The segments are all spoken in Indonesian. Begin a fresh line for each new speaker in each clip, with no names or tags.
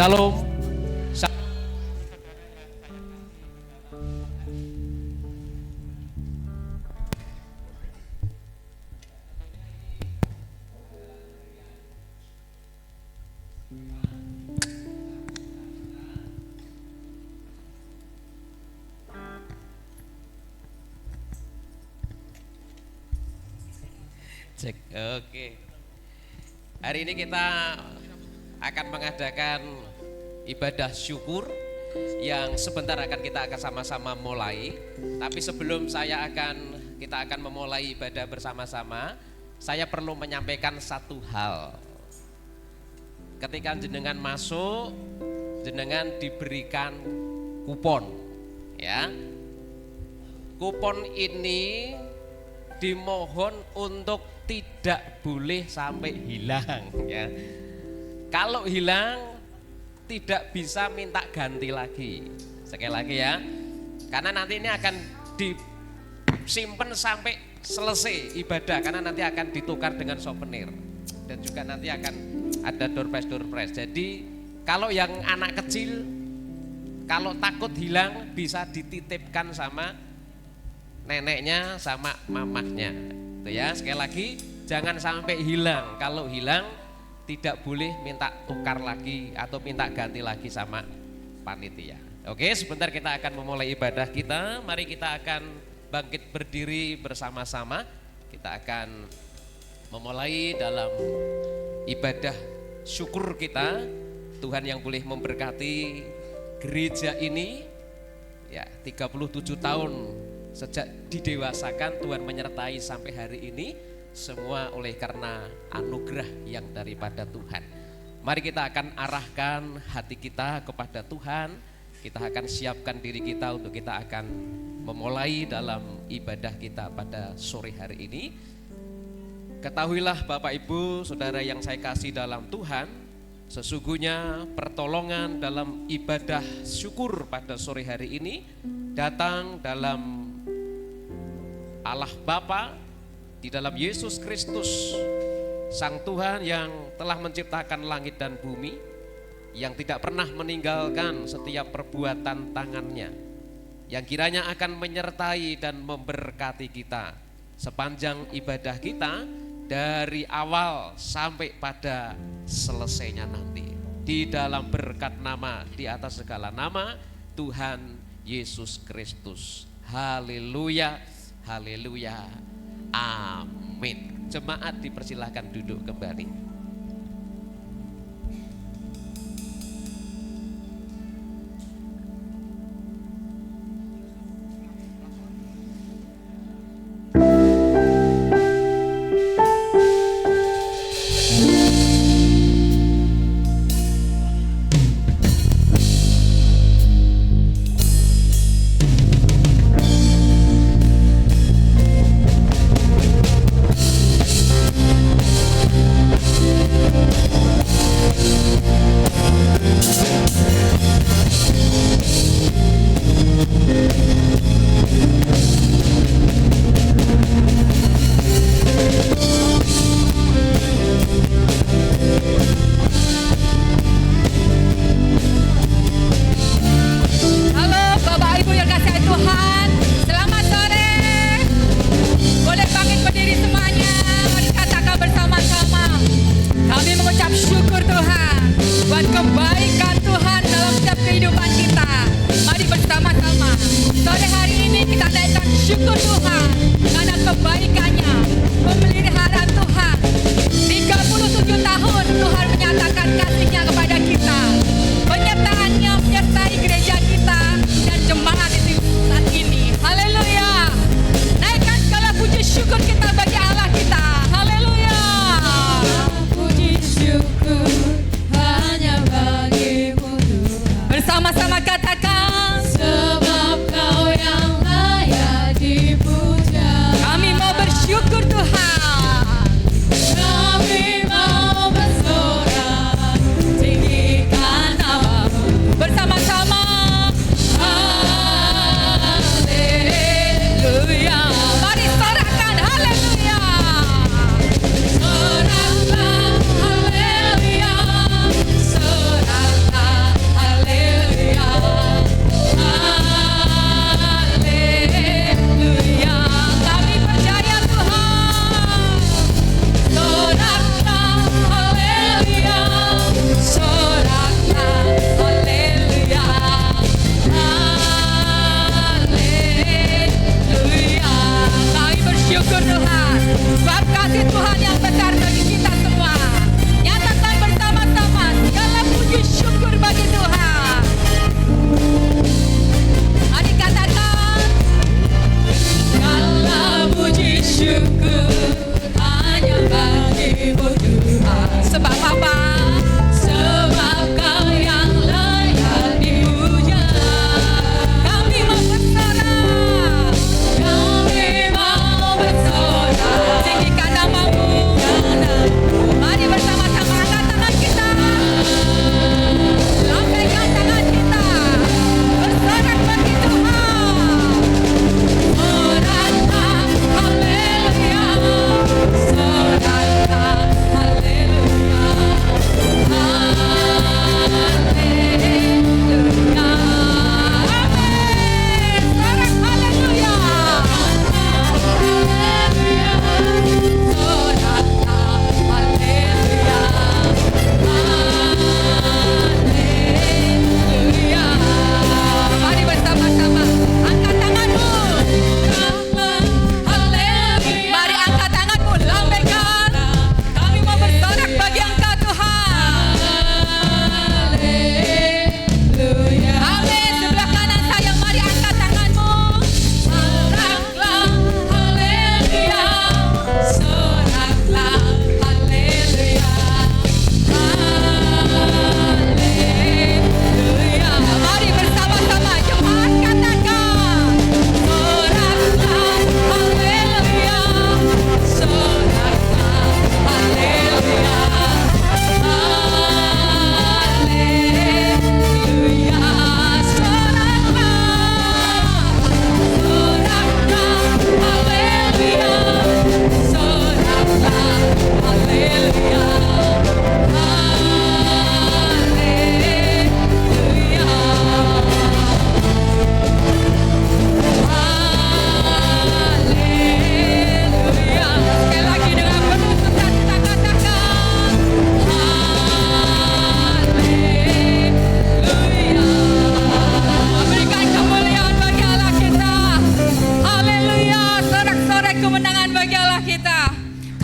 Shalom. Cek. Oke. Hari ini kita akan mengadakan ibadah syukur yang sebentar kita akan sama-sama mulai. Tapi sebelum kita akan memulai ibadah bersama-sama, saya perlu menyampaikan satu hal. Ketika jenengan masuk, jenengan diberikan kupon, ya. Kupon ini dimohon untuk tidak boleh sampai hilang, ya. Kalau hilang tidak bisa minta ganti lagi. Sekali lagi ya, karena nanti ini akan disimpan sampai selesai ibadah, karena nanti akan ditukar dengan souvenir dan juga nanti akan ada door prize. Jadi kalau yang anak kecil, kalau takut hilang bisa dititipkan sama neneknya sama mamahnya. Itu ya, sekali lagi jangan sampai hilang. Kalau hilang tidak boleh minta tukar lagi atau minta ganti lagi sama panitia. Oke, sebentar kita akan memulai ibadah kita. Mari kita akan bangkit berdiri bersama-sama. Kita akan memulai dalam ibadah syukur kita. Tuhan yang boleh memberkati gereja ini, ya, 37 tahun sejak didewasakan Tuhan menyertai sampai hari ini. Semua oleh karena anugerah yang daripada Tuhan. Mari kita akan arahkan hati kita kepada Tuhan. Kita akan siapkan diri kita untuk kita akan memulai dalam ibadah kita pada sore hari ini. Ketahuilah Bapak Ibu Saudara yang saya kasih dalam Tuhan, sesungguhnya pertolongan dalam ibadah syukur pada sore hari ini datang dalam Allah Bapa, di dalam Yesus Kristus, Sang Tuhan yang telah menciptakan langit dan bumi, yang tidak pernah meninggalkan setiap perbuatan tangannya, yang kiranya akan menyertai dan memberkati kita sepanjang ibadah kita dari awal sampai pada selesainya nanti. Di dalam berkat nama di atas segala nama Tuhan Yesus Kristus. Haleluya, haleluya. Amin. Jemaat dipersilahkan duduk kembali.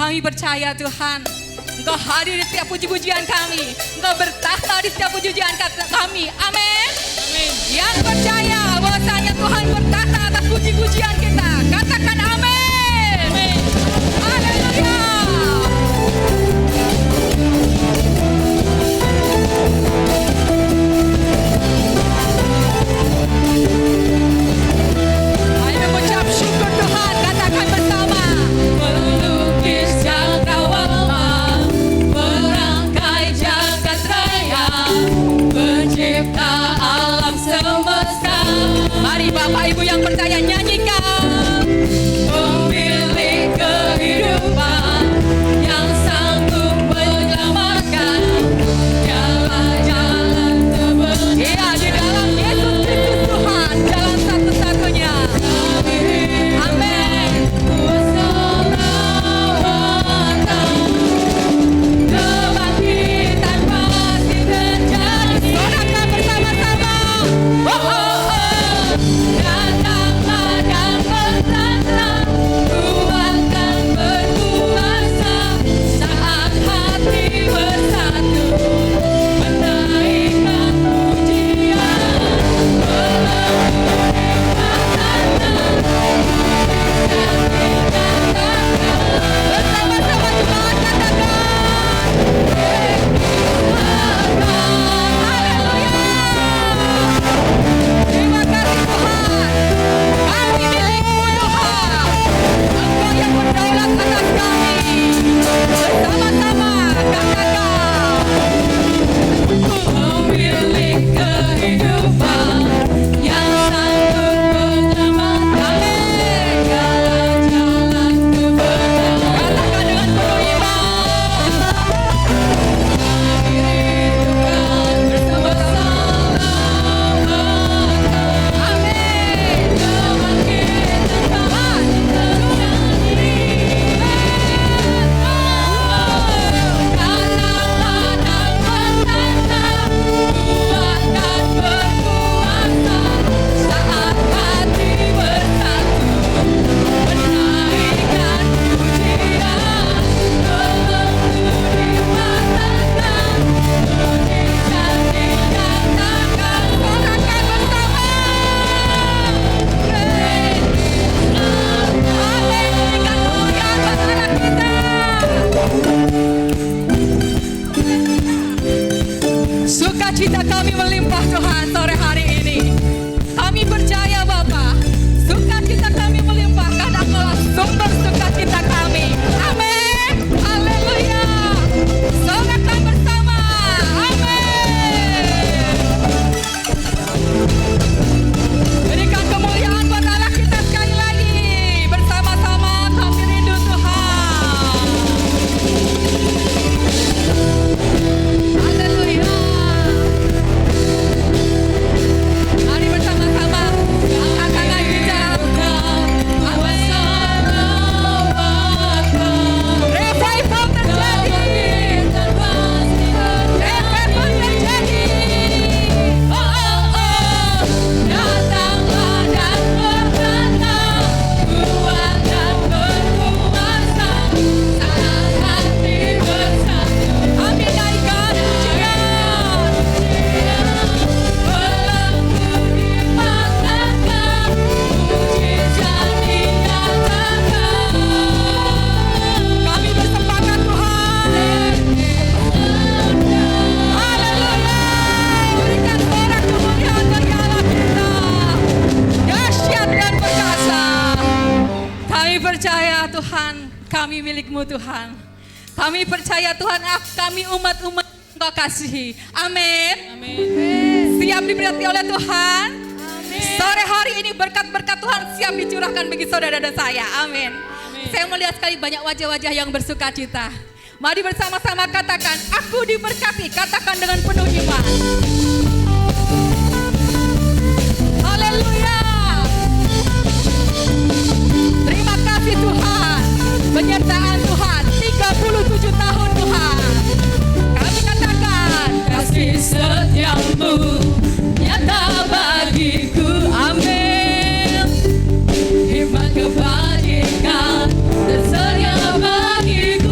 Kami percaya Tuhan, Engkau hadir di setiap puji-pujian kami. Engkau bertahta di setiap puji-pujian kami. Amin.
Amin.
Yang percaya bahwasanya Tuhan bertahta atas puji-pujian kita, katakan amin.
Amin.
Haleluya. Ayo mengucap syukur Tuhan, katakan bersama.
Melukis cakrawala, merangkai jagat raya, pencipta alam semesta.
Mari Bapak Ibu yang percaya nyanyikan.
Pemilik kehidupan yang sanggup menyelamatkan jalan-jalan terbenam.
Iya, di dalam Yesus Kristus Tuhan, jalan satu-satunya. Amin.
Kuasa perawatan, kebangkitan pasti terjadi.
Sorakan bersama-sama. Oh, oh, oh.
Datanglah dan bertanda, kuatkan berkuasa saat hati bersatu menaikkan pujian.
Bersama-sama jemaat katakan. Haleluya. Terima kasih Tuhan. Kami milik-Mu Tuhan. Engkau yang berdaulat atas kami. Bersama-sama katakan.
Pemilik kehidupan yang sanggup menyelamatkan jalan-jalan kebenaran.
Katakan dengan penuh iman.
Tuhan bersama-sama.
Amin.
Kebangkitan pasti terjadi. Datanglah dan bertanda, kuatkan berkuasa saat hati bersatu menaikkan pujian. Belenggu dipatahkan, mujizat dinyatakan.
Sorakan bersama. Amin. Berikan kemuliaan buat anak kita. Sukacita kami melimpah Tuhan sore hari ini. Kami percaya Bapa, sukacita kami melimpah karena Engkaulah sumber sukacita kami. Amin. Haleluya. Sorakan bersama. Amin. Berikan kemuliaan buat Allah kita sekali lagi. Bersama-sama kami rindu Tuhan. Haleluya. Mari bersama-sama angkat tangan kita. Revival terjadi. Revival terjadi.
Datanglah dan bertanda, kuatkan berkuasa saat hati bersatu.
Kami naikkan pujian.
Belenggu dipatahkan, mujizat dinyatakan.
Kami bersepakat Tuhan. Haleluya. Berikan sorak kemuliaan bagi Allah kita. Dahsyat dan perkasa. Kami percaya Tuhan, kami milik-Mu Tuhan. Kami percaya Tuhan, kami umat-umat Engkau kasihi. Amin. Siap diberkati oleh Tuhan. Sore hari ini berkat-berkat Tuhan siap dicurahkan bagi saudara dan saya. Amin. Saya melihat sekali banyak wajah-wajah yang bersuka cita. Mari bersama-sama katakan, aku diberkati. Katakan dengan penuh iman. Haleluya. Terima kasih Tuhan. Penyertaan Tuhan 37 tahun Tuhan. Kami katakan
Kasih setiamu nyata bagiku. Amin. Iman kebajikan tersedia bagiku.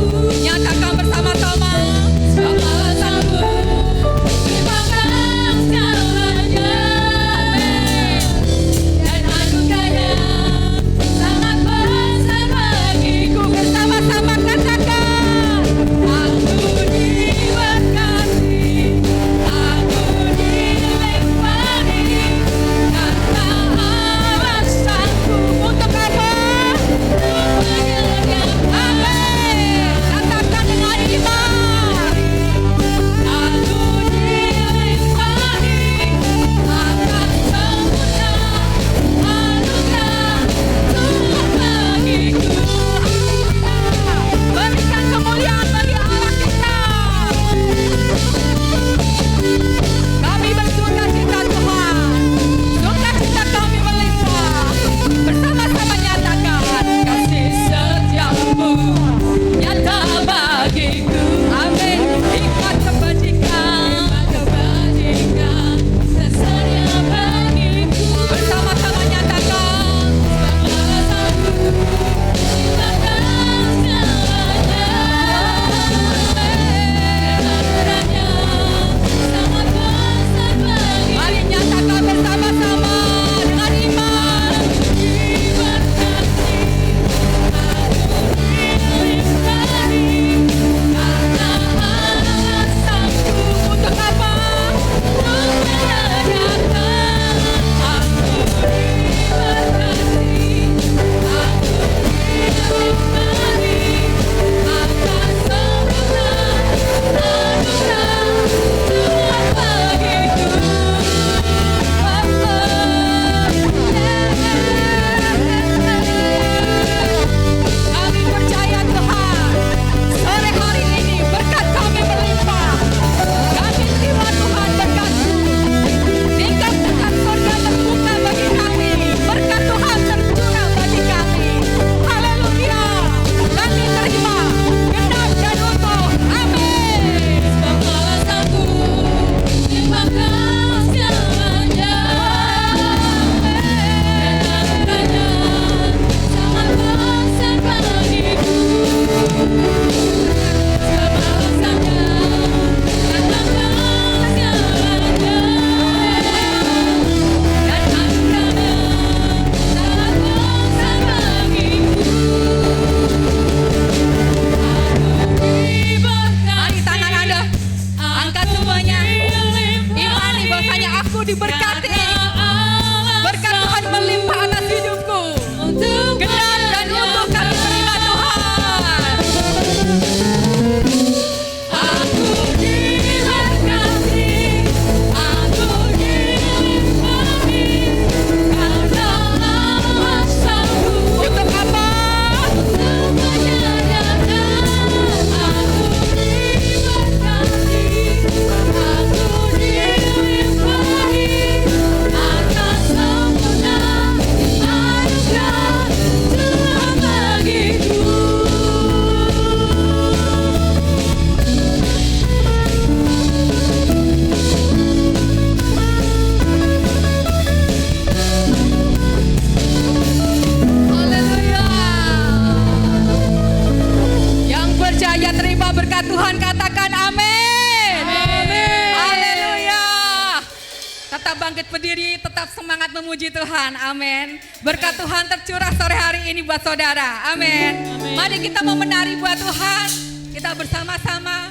Puji Tuhan, amin. Berkat Tuhan tercurah sore hari ini buat saudara, amin. Mari kita mau menari buat Tuhan, kita bersama-sama.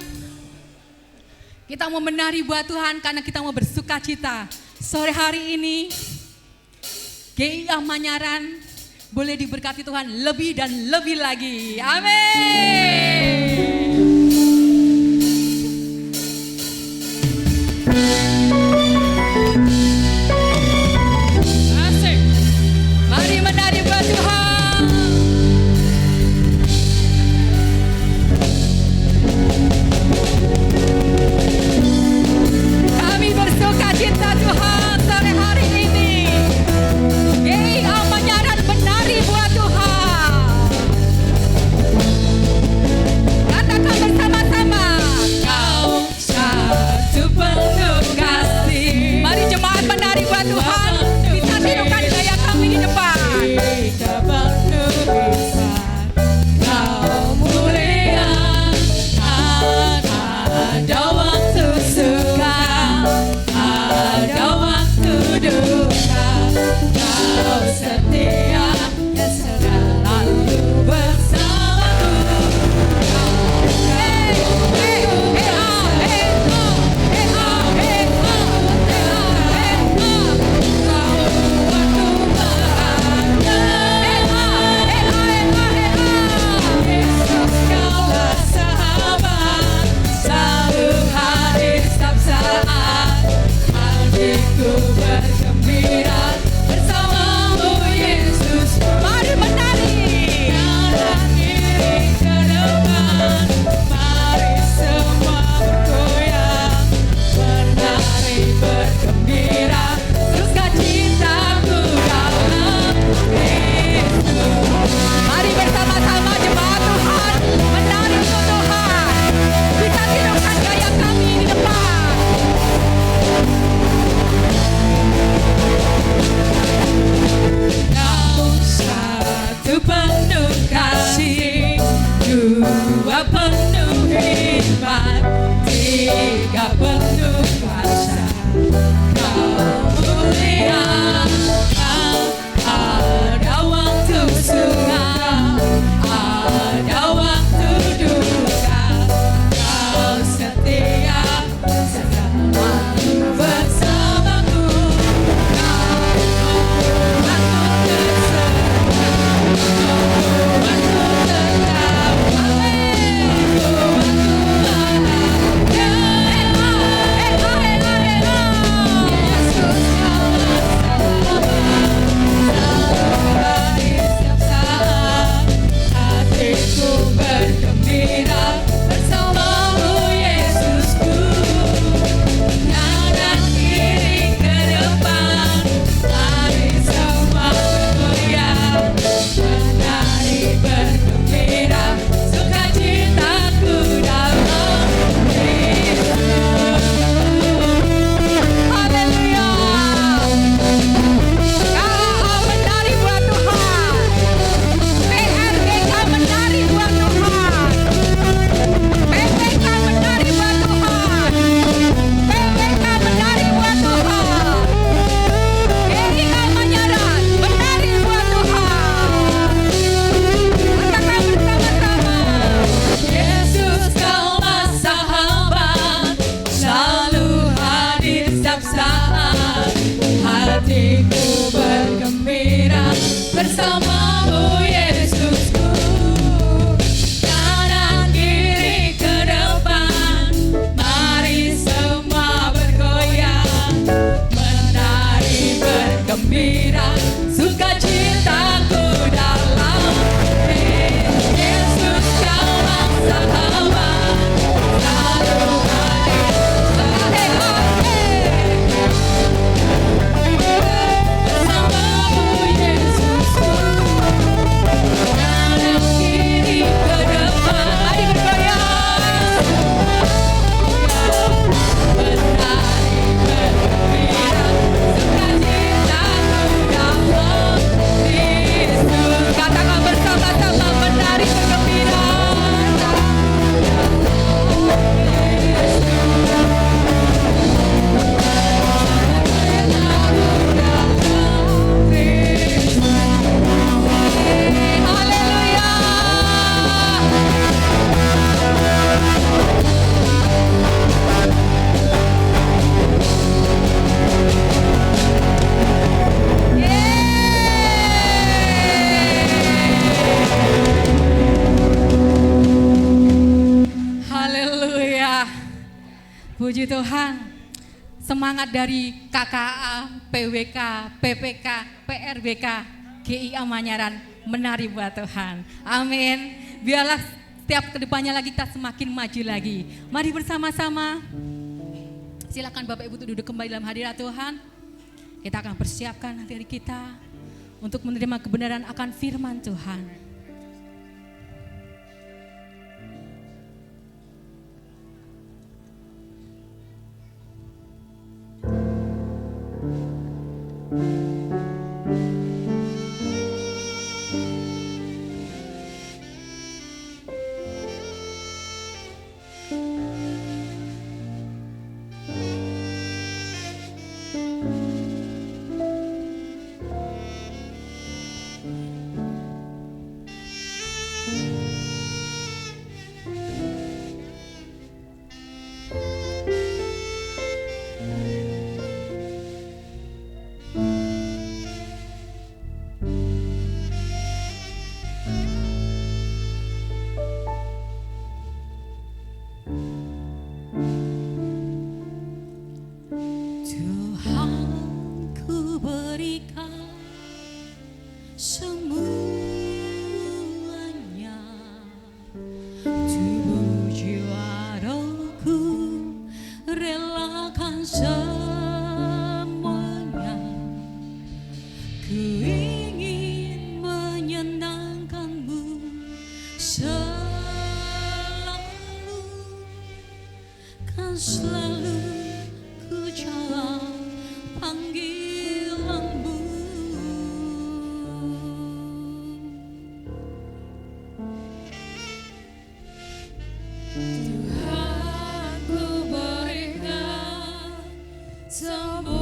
Kita mau menari buat Tuhan karena kita mau bersuka cita. Sore hari ini, GIA Manyaran boleh diberkati Tuhan lebih dan lebih lagi, amin. Mari menari buat Tuhan. Kami bersuka cita Tuhan sore hari ini. GIA Manyaran menari buat Tuhan. Katakan bersama-sama. Kau satu penuh kasih. Mari jemaat menari buat Tuhan. Kita tirukan gaya kami di depan.
Kau mulia, ada waktu suka, ada waktu duka. Kau setia, ya selalu bersamaku. Yesus kaulah sahabat, selalu hadir setiap saat. Hatiku bergembira bersamamu Yesus.
Mari menari.
Kanan kiri ke depan, mari semua bergoyang, menari bergembira, sukacitaku dalam Kristus.
Mari bersama-sama jemaat Tuhan menari untuk Tuhan. Kita tirukan gaya kami di depan.
Kau satu penuh kasih, dua penuh hikmat, tiga penuh kuasa. Kau mulia, kau ada waktu suka, ada waktu duka. Kau setia, selalu bersamaku. Bersamamu Yesusku, kanan kiri ke depan, mari semua bergoyang, menari bergembira, sukacitaku dalam Kristus. Yesus kaulah sahabat, selalu hadir. Bersamamu Yesusku, kanan kiri ke depan, mari bergoyang, menari bergembira, sukacitaku
Puji Tuhan. Semangat dari KKA, PWK, PPK, PRBK, GIA Manyaran menari buat Tuhan. Amin. Biarlah setiap kedepannya lagi kita semakin maju lagi. Mari bersama-sama. Silakan Bapak Ibu duduk kembali dalam hadirat Tuhan. Kita akan persiapkan hati kita untuk menerima kebenaran akan firman Tuhan.
Selalu ku jawab panggilanmu. Tuhan, ku berikan semuanya.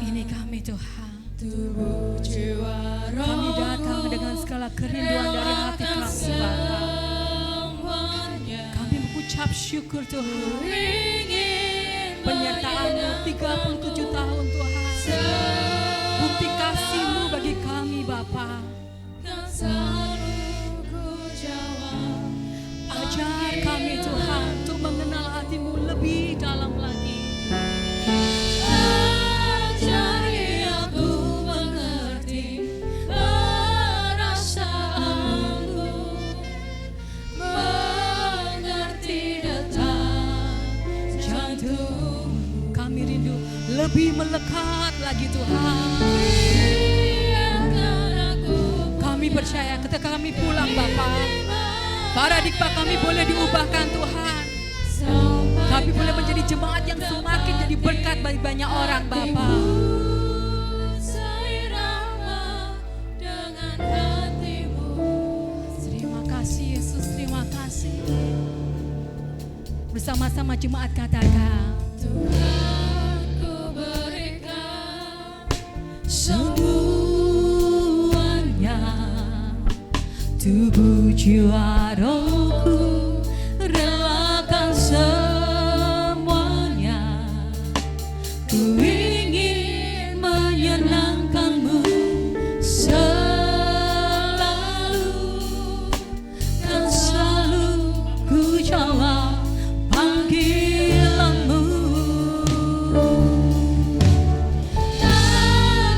Ini kami Tuhan.
Tubuh jiwa rohku,
Kami datang dengan segala kerinduan dari hati kami Bapa. Ucap syukur Tuhan, penyertaan-Mu 37 tahun Tuhan, bukti kasih-Mu bagi kami Bapa. Ajar kami Tuhan untuk mengenal hati-Mu lebih dalam lagi.
Ajari aku mengerti perasaanmu,
kami rindu lebih melekat lagi Tuhan. Kami percaya ketika kami pulang Bapa, paradigma kami boleh diubahkan Tuhan. Kami boleh menjadi jemaat yang semakin jadi berkat bagi banyak orang Bapa. Terima kasih Yesus, terima kasih. Bersama-sama jemaat katakan,
Tuhan, ku berikan semuanya, tubuh jiwa rohku, relakan semuanya. Ku ingin menyenangkan-Mu selalu, dan selalu ku jawab panggilanmu.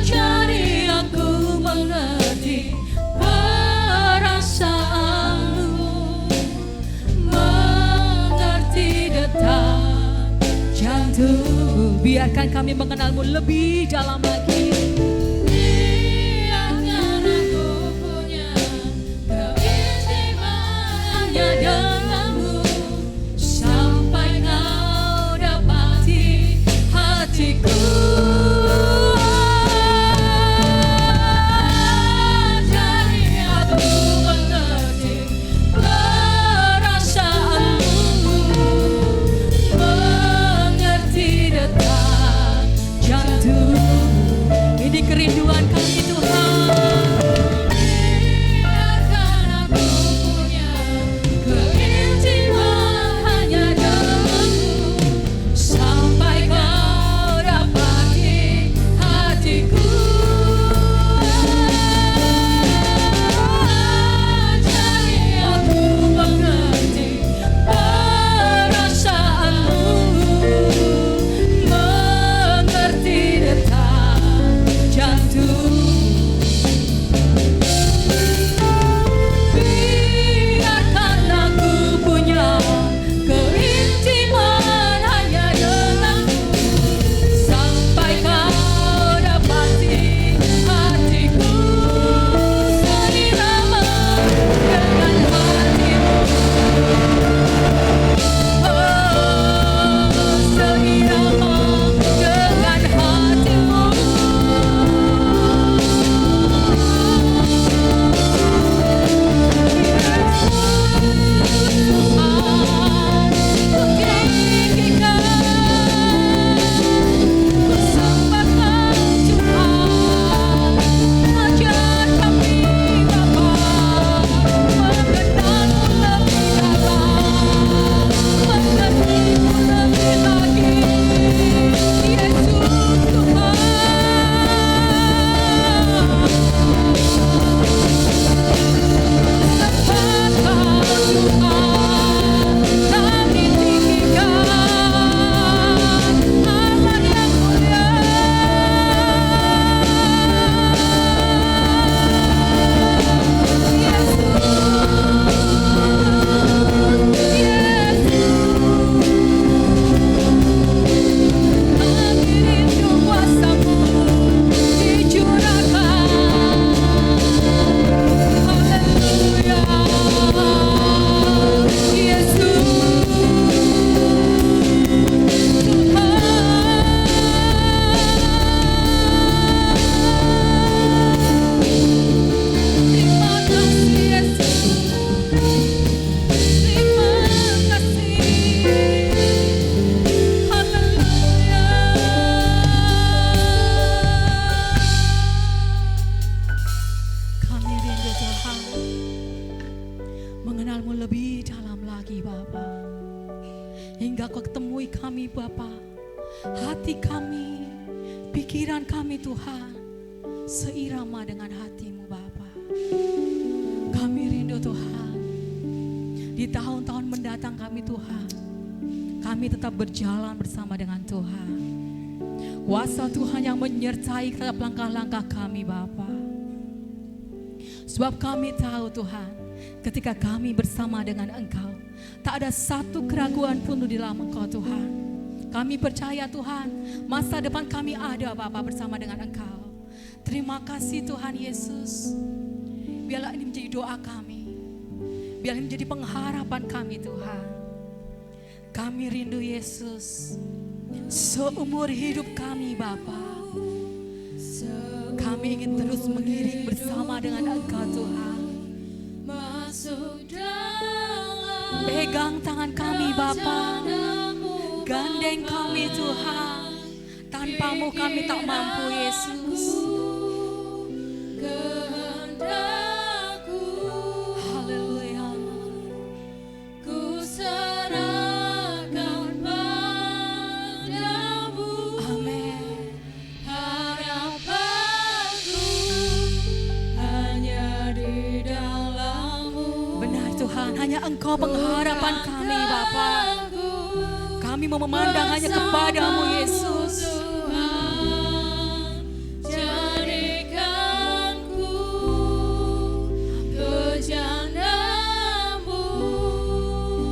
Ajari aku mengerti perasaanmu, mengerti detak jantung.
biarkan kami mengenal-Mu lebih dalam lagi.
Biarkan aku punya keistimewaannya denganmu, sampai Kau dapati hatiku. Ajari aku mengerti perasaanmu, mengerti detak jantung.
hingga Kau temui kami Bapa. Hati kami, pikiran kami Tuhan, seirama dengan hati-Mu Bapa. Kami rindu Tuhan, di tahun-tahun mendatang kami Tuhan, kami tetap berjalan bersama dengan Tuhan. Kuasa Tuhan yang menyertai setiap langkah-langkah kami Bapa. Sebab kami tahu Tuhan, ketika kami bersama dengan Engkau, tak ada satu keraguan pun di dalam Engkau Tuhan. Kami percaya Tuhan, masa depan kami ada Bapa bersama dengan Engkau. Terima kasih Tuhan Yesus. Biarlah ini menjadi doa kami. Biarlah ini menjadi pengharapan kami Tuhan. Kami rindu Yesus. Seumur hidup kami Bapa, kami ingin terus mengiring bersama dengan Engkau Tuhan. Pegang tangan kami Bapa, gandeng kami Tuhan. Tanpa-Mu kami tak mampu Yesus. Haleluya. Amin. Benar Tuhan, hanya Engkau pengharapan kami Bapa. Kami mau memandang hanya kepada-Mu Yesus.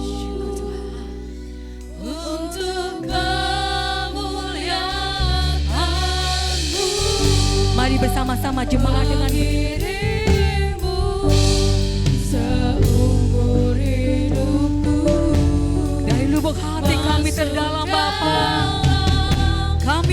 Syukur Tuhan. Mari bersama-sama jemaat dengan dari lubuk hati kami terdalam Bapa, kami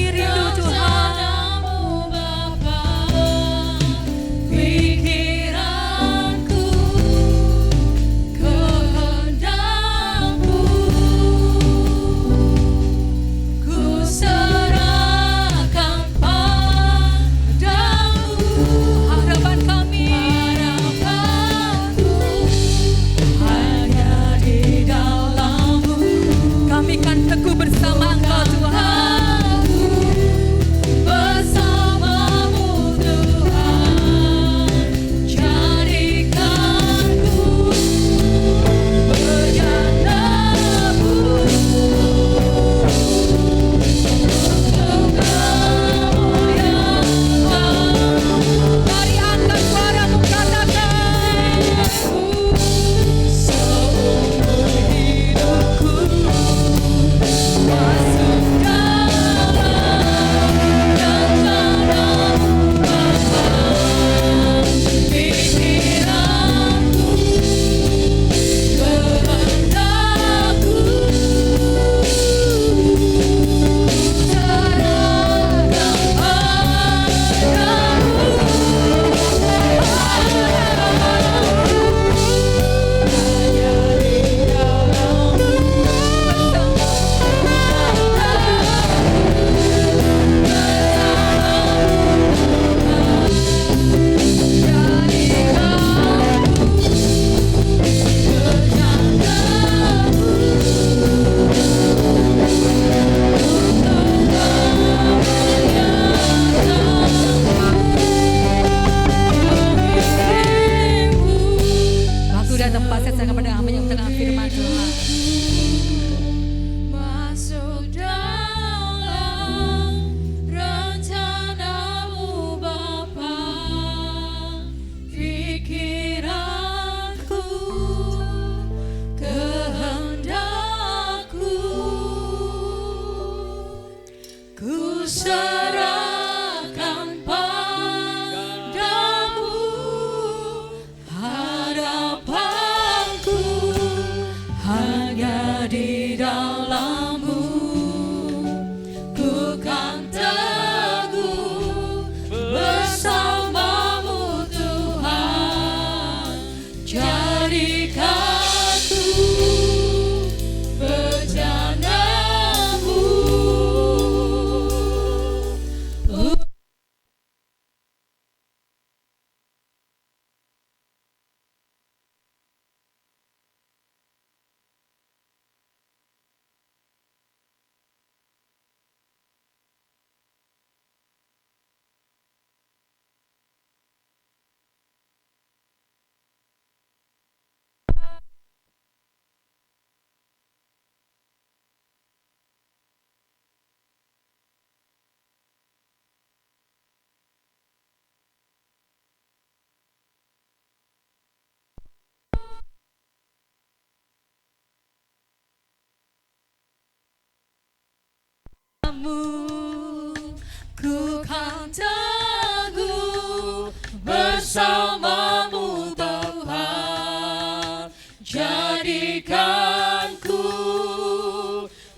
ku kan teguh bersamamu Tuhan. Jadikan ku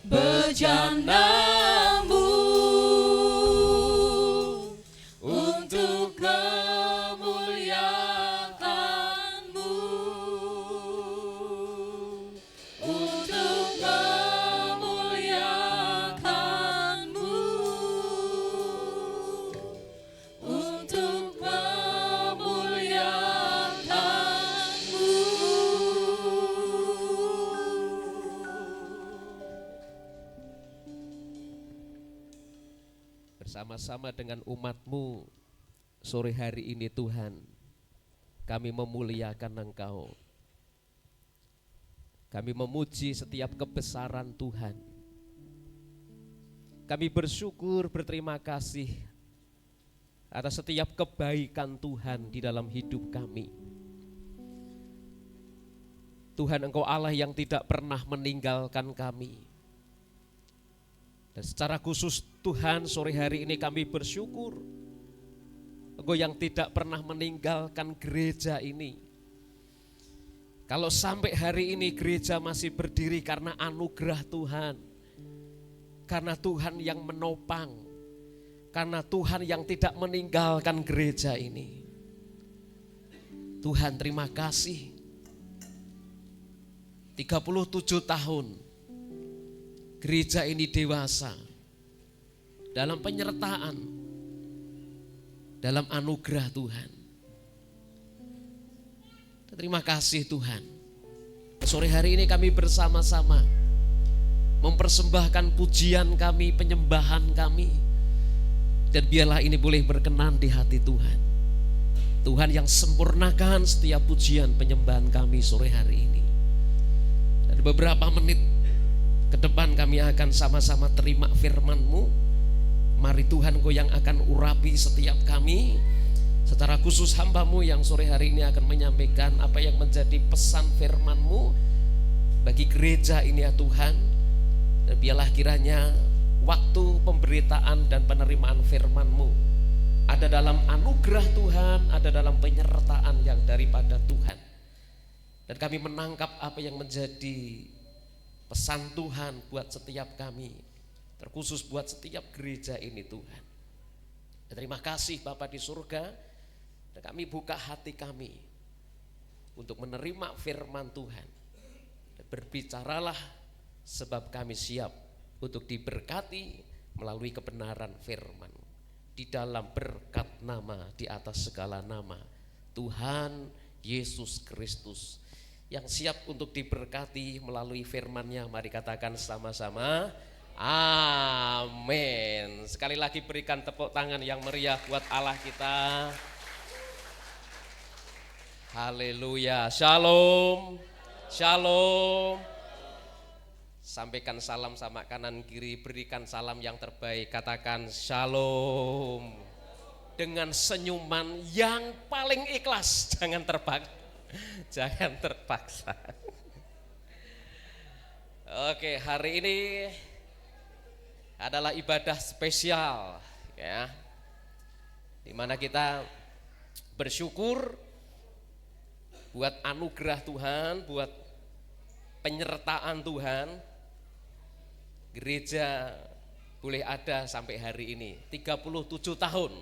bejanamu untuk kemuliaan-Mu, untuk kemuliaan-Mu, untuk kemuliaan-Mu.
Bersama-sama dengan umat-Mu sore hari ini Tuhan, kami memuliakan Engkau. Kami memuji setiap kebesaran Tuhan. Kami bersyukur, berterima kasih atas setiap kebaikan Tuhan di dalam hidup kami. Tuhan, Engkau Allah yang tidak pernah meninggalkan kami. Dan secara khusus Tuhan, sore hari ini kami bersyukur Engkau yang tidak pernah meninggalkan gereja ini. Kalau sampai hari ini gereja masih berdiri karena anugerah Tuhan, karena Tuhan yang menopang, karena Tuhan yang tidak meninggalkan gereja ini. Tuhan, terima kasih. 37 tahun gereja ini dewasa dalam penyertaan, dalam anugerah Tuhan. Terima kasih Tuhan. Sore hari ini kami bersama-sama mempersembahkan pujian kami, penyembahan kami. Dan biarlah ini boleh berkenan di hati Tuhan. Tuhan yang sempurnakan setiap pujian penyembahan kami sore hari ini. Dan beberapa menit ke depan kami akan sama-sama terima firman-Mu. Mari Tuhan, Engkau yang akan urapi setiap kami. Secara khusus hamba-Mu yang sore hari ini akan menyampaikan apa yang menjadi pesan firman-Mu bagi gereja ini ya Tuhan. Dan biarlah kiranya waktu pemberitaan dan penerimaan firman-Mu ada dalam anugerah Tuhan, ada dalam penyertaan yang daripada Tuhan. Dan kami menangkap apa yang menjadi pesan Tuhan buat setiap kami, terkhusus buat setiap gereja ini Tuhan. Dan terima kasih Bapa di surga. Dan kami buka hati kami untuk menerima firman Tuhan. Dan berbicaralah sebab kami siap untuk diberkati melalui kebenaran firman. Di dalam berkat nama di atas segala nama, Tuhan Yesus Kristus, yang siap untuk diberkati melalui firman-Nya. Mari katakan sama-sama, amin. Sekali lagi berikan tepuk tangan yang meriah buat Allah kita. Haleluya, shalom, shalom. Sampaikan salam sama kanan kiri, berikan salam yang terbaik, katakan shalom. Dengan senyuman yang paling ikhlas, jangan terpaksa. Jangan terpaksa. Oke, hari ini adalah ibadah spesial ya. Di mana kita bersyukur buat anugerah Tuhan, buat penyertaan Tuhan. Gereja boleh ada sampai hari ini 37 tahun.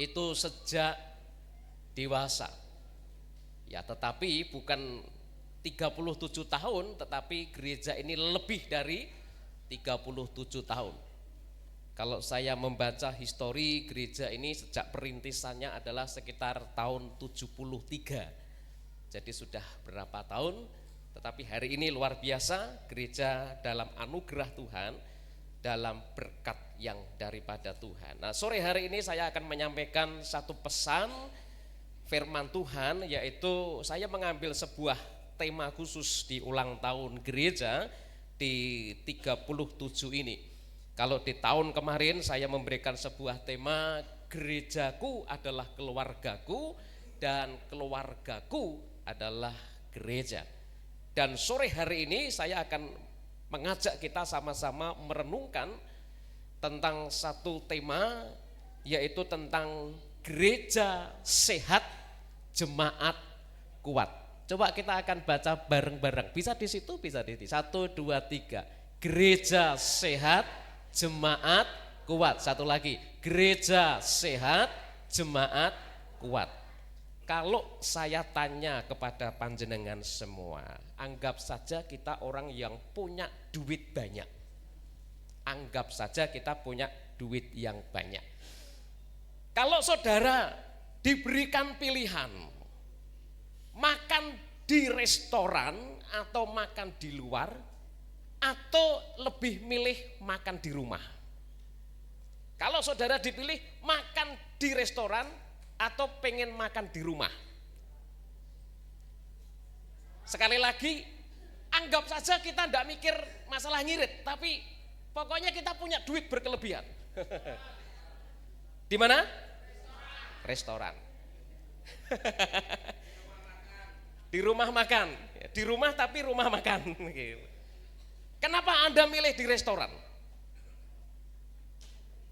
Itu sejak dewasa. Ya, tetapi bukan 37 tahun, tetapi gereja ini lebih dari 37 tahun. Kalau saya membaca histori gereja ini sejak perintisannya adalah sekitar tahun 73. Jadi sudah berapa tahun, tetapi hari ini luar biasa, gereja dalam anugerah Tuhan, dalam berkat yang daripada Tuhan. Nah, sore hari ini saya akan menyampaikan satu pesan firman Tuhan, yaitu saya mengambil sebuah tema khusus di ulang tahun gereja di 37 ini. Kalau di tahun kemarin saya memberikan sebuah tema, gerejaku adalah keluargaku dan keluargaku adalah gereja. Dan sore hari ini saya akan mengajak kita sama-sama merenungkan tentang satu tema, yaitu tentang gereja sehat, jemaat kuat. Coba kita akan baca bareng-bareng. Bisa di situ, bisa di sini. 1, 2, 3. Gereja sehat, jemaat kuat. Satu lagi, gereja sehat, jemaat kuat. Kalau saya tanya kepada panjenengan semua, anggap saja kita orang yang punya duit banyak. Anggap saja kita punya duit yang banyak. Kalau saudara diberikan pilihan makan di restoran atau makan di luar, atau lebih milih makan di rumah. Kalau saudara dipilih makan di restoran atau pengen makan di rumah. Sekali lagi, anggap saja kita tidak mikir masalah ngirit, tapi pokoknya kita punya duit berkelebihan. Di mana? Restoran. Di rumah makan, di rumah tapi rumah makan. Kenapa Anda milih di restoran?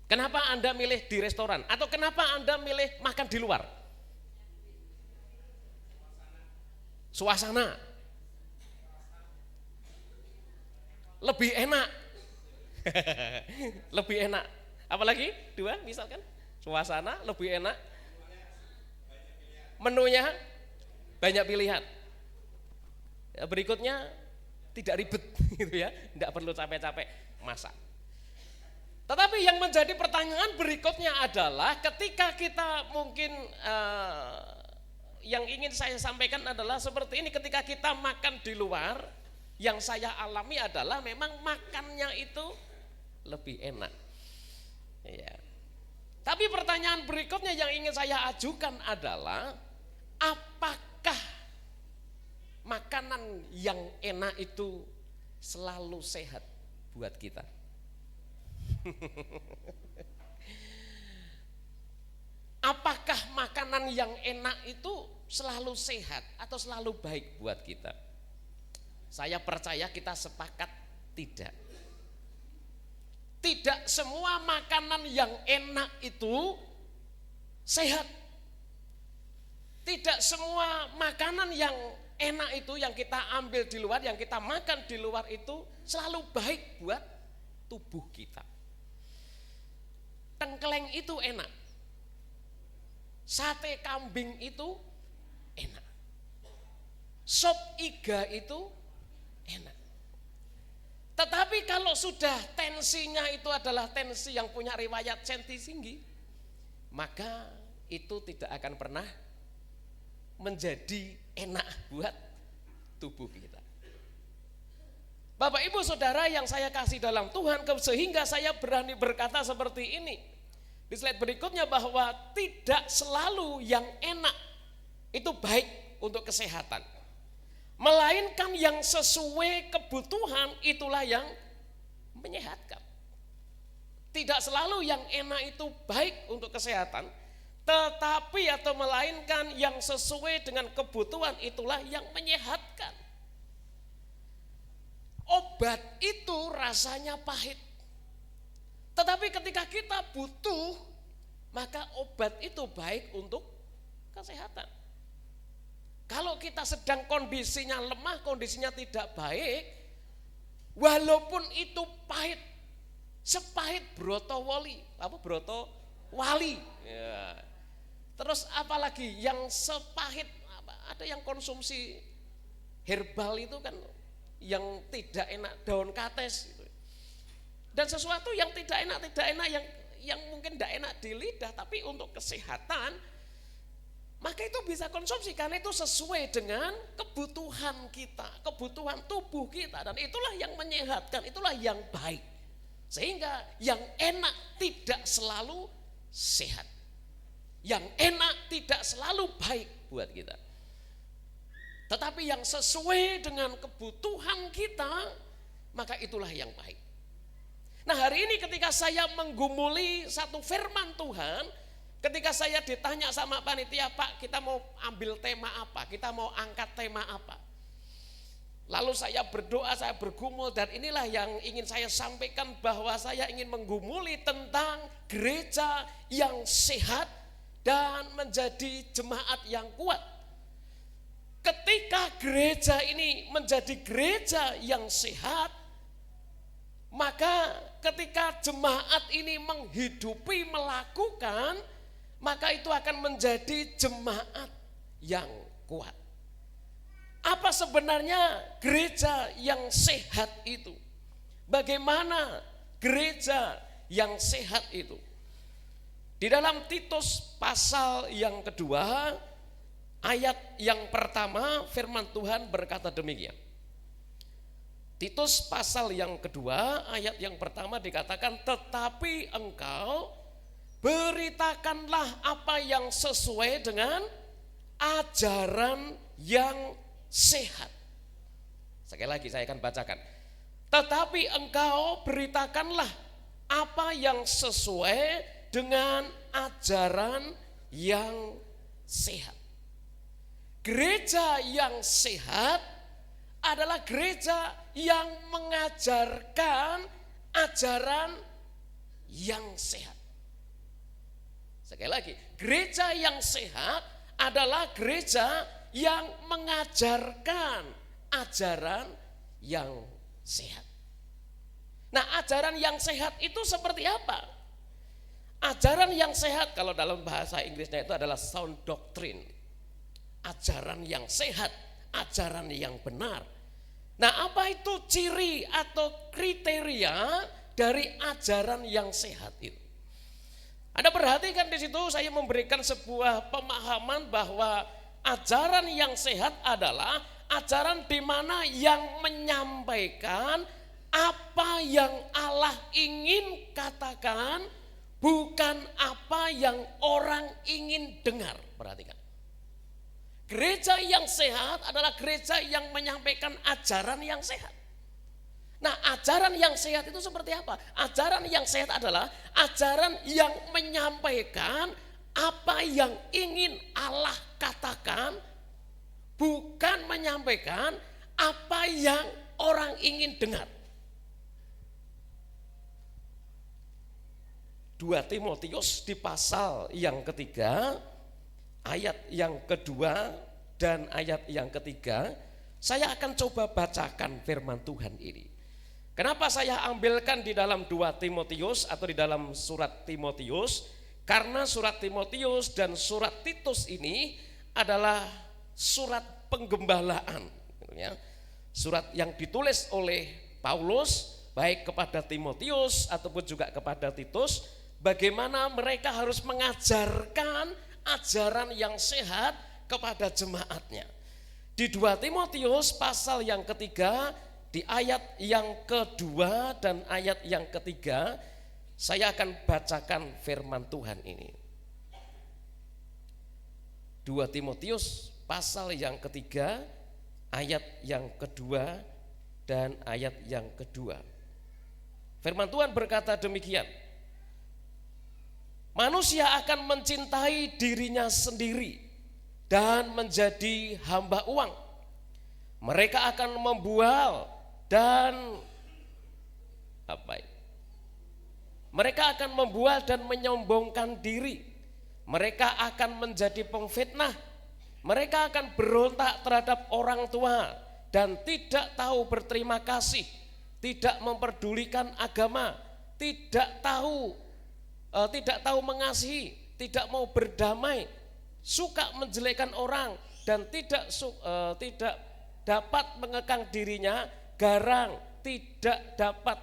Kenapa Anda milih di restoran? Atau kenapa Anda milih makan di luar? Suasana. Lebih enak. Lebih enak. Apalagi? 2 misalkan. Suasana lebih enak. Menunya banyak pilihan. Berikutnya tidak ribet gitu ya, tidak perlu capek-capek masak. Tetapi yang menjadi pertanyaan berikutnya adalah ketika kita mungkin yang ingin saya sampaikan adalah seperti ini, ketika kita makan di luar, yang saya alami adalah memang makannya itu lebih enak. Ya. Tapi pertanyaan berikutnya yang ingin saya ajukan adalah apakah makanan yang enak itu selalu sehat buat kita? Apakah makanan yang enak itu selalu sehat atau selalu baik buat kita? Saya percaya kita sepakat tidak. Tidak semua makanan yang enak itu sehat. Tidak semua makanan yang enak itu yang kita ambil di luar, yang kita makan di luar itu selalu baik buat tubuh kita. Tengkleng itu enak, sate kambing itu enak, sop iga itu enak. Tetapi kalau sudah tensinya itu adalah tensi yang punya riwayat senti tinggi, maka itu tidak akan pernah menjadi enak buat tubuh kita. Bapak Ibu Saudara yang saya kasih dalam Tuhan, sehingga saya berani berkata seperti ini di slide berikutnya, bahwa tidak selalu yang enak itu baik untuk kesehatan, melainkan yang sesuai kebutuhan itulah yang menyehatkan. Tidak selalu yang enak itu baik untuk kesehatan, tetapi atau melainkan yang sesuai dengan kebutuhan itulah yang menyehatkan. Obat itu rasanya pahit, tetapi ketika kita butuh, maka obat itu baik untuk kesehatan. Kalau kita sedang kondisinya lemah, kondisinya tidak baik, walaupun itu pahit, sepahit broto wali, ya. Terus apalagi yang sepahit, ada yang konsumsi herbal itu kan yang tidak enak, daun kates gitu. Dan sesuatu yang tidak enak yang mungkin tidak enak di lidah, tapi untuk kesehatan, maka itu bisa konsumsi karena itu sesuai dengan kebutuhan kita, kebutuhan tubuh kita, dan itulah yang menyehatkan, itulah yang baik. Sehingga yang enak tidak selalu sehat, yang enak tidak selalu baik buat kita. Tetapi yang sesuai dengan kebutuhan kita, maka itulah yang baik. Nah, hari ini ketika saya menggumuli satu firman Tuhan, ketika saya ditanya sama panitia, Pak, kita mau ambil tema apa? Kita mau angkat tema apa? Lalu saya berdoa, saya bergumul, dan inilah yang ingin saya sampaikan, bahwa saya ingin menggumuli tentang gereja yang sehat dan menjadi jemaat yang kuat. Ketika gereja ini menjadi gereja yang sehat, maka ketika jemaat ini menghidupi, melakukan, maka itu akan menjadi jemaat yang kuat. Apa sebenarnya gereja yang sehat itu? Bagaimana gereja yang sehat itu? Di dalam Titus pasal yang kedua, ayat yang pertama, firman Tuhan berkata demikian. Titus pasal yang kedua, ayat yang pertama dikatakan, tetapi engkau beritakanlah apa yang sesuai dengan ajaran yang sehat. Sekali lagi saya akan bacakan. Tetapi engkau beritakanlah apa yang sesuai dengan ajaran yang sehat. Gereja yang sehat adalah gereja yang mengajarkan ajaran yang sehat. Sekali lagi, gereja yang sehat adalah gereja yang mengajarkan ajaran yang sehat. Nah, ajaran yang sehat itu seperti apa? Ajaran yang sehat kalau dalam bahasa Inggrisnya itu adalah sound doctrine. Ajaran yang sehat, ajaran yang benar. Nah, apa itu ciri atau kriteria dari ajaran yang sehat itu? Anda perhatikan di situ saya memberikan sebuah pemahaman bahwa ajaran yang sehat adalah ajaran di mana yang menyampaikan apa yang Allah ingin katakan, bukan apa yang orang ingin dengar. Perhatikan. Gereja yang sehat adalah gereja yang menyampaikan ajaran yang sehat. Nah, ajaran yang sehat itu seperti apa? Ajaran yang sehat adalah ajaran yang menyampaikan apa yang ingin Allah katakan, bukan menyampaikan apa yang orang ingin dengar. 2 Timotius di pasal yang ketiga, ayat yang kedua dan ayat yang ketiga, saya akan coba bacakan firman Tuhan ini. Kenapa saya ambilkan di dalam 2 Timotius atau di dalam surat Timotius? Karena surat Timotius dan surat Titus ini adalah surat penggembalaan, surat yang ditulis oleh Paulus baik kepada Timotius ataupun juga kepada Titus, bagaimana mereka harus mengajarkan ajaran yang sehat kepada jemaatnya. Di 2 Timotius pasal yang ketiga, di ayat yang kedua dan ayat yang ketiga, saya akan bacakan firman Tuhan ini. 2 Timotius pasal yang ketiga, ayat yang kedua dan ayat yang kedua. Firman Tuhan berkata demikian. Manusia akan mencintai dirinya sendiri dan menjadi hamba uang. Mereka akan membual dan mereka akan membual dan menyombongkan diri. Mereka akan menjadi pemfitnah. Mereka akan berontak terhadap orang tua dan tidak tahu berterima kasih, tidak memperdulikan agama, tidak tahu mengasihi, tidak mau berdamai, suka menjelekkan orang dan tidak dapat mengekang dirinya, garang, tidak dapat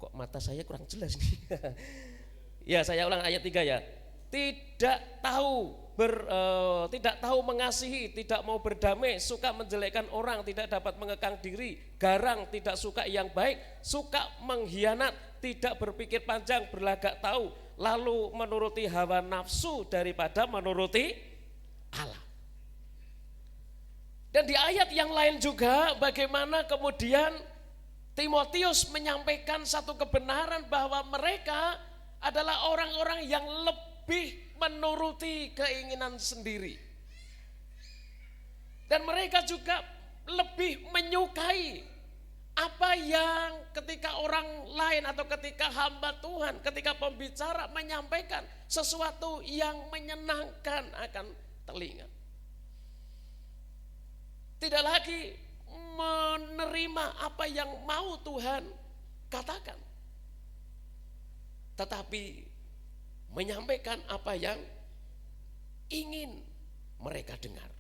kok mata saya kurang jelas nih. Ya, saya ulang ayat 3 ya. Tidak tahu mengasihi, tidak mau berdamai, suka menjelekkan orang, tidak dapat mengekang diri, garang, tidak suka yang baik, suka mengkhianat, tidak berpikir panjang, berlagak tahu, lalu menuruti hawa nafsu daripada menuruti Allah. Dan di ayat yang lain juga bagaimana kemudian Timotius menyampaikan satu kebenaran bahwa mereka adalah orang-orang yang lebih menuruti keinginan sendiri. Dan mereka juga lebih menyukai apa yang ketika orang lain atau ketika hamba Tuhan, ketika pembicara menyampaikan sesuatu yang menyenangkan akan telinga. Tidak lagi menerima apa yang mau Tuhan katakan, tetapi menyampaikan apa yang ingin mereka dengar.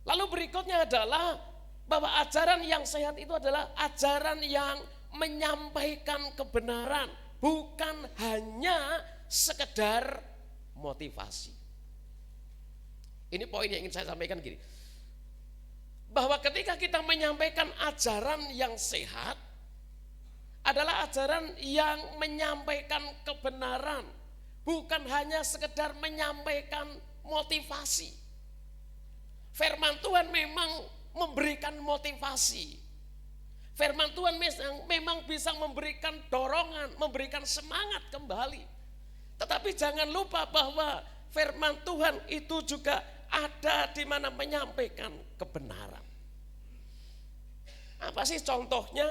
Lalu berikutnya adalah bahwa ajaran yang sehat itu adalah ajaran yang menyampaikan kebenaran, bukan hanya sekedar motivasi. Ini poin yang ingin saya sampaikan gini, bahwa ketika kita menyampaikan ajaran yang sehat adalah ajaran yang menyampaikan kebenaran, bukan hanya sekedar menyampaikan motivasi. Firman Tuhan memang memberikan motivasi. Firman Tuhan memang bisa memberikan dorongan, memberikan semangat kembali. Tetapi jangan lupa bahwa firman Tuhan itu juga ada di mana menyampaikan kebenaran. Apa sih contohnya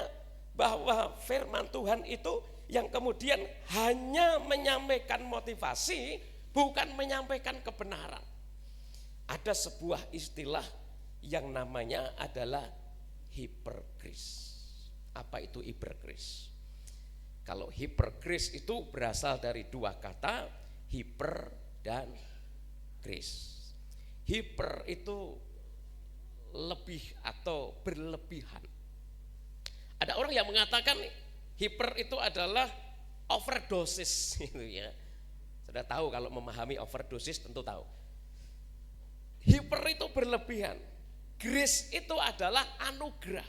bahwa firman Tuhan itu yang kemudian hanya menyampaikan motivasi, bukan menyampaikan kebenaran? Ada sebuah istilah yang namanya adalah hiperkris. Apa itu hiperkris? Kalau hiperkris itu berasal dari dua kata, hiper dan kris. Hiper itu lebih atau berlebihan. Ada orang yang mengatakan hiper itu adalah overdosis gitu ya. Sudah tahu kalau memahami overdosis tentu tahu. Hiper itu berlebihan. Grace itu adalah anugerah.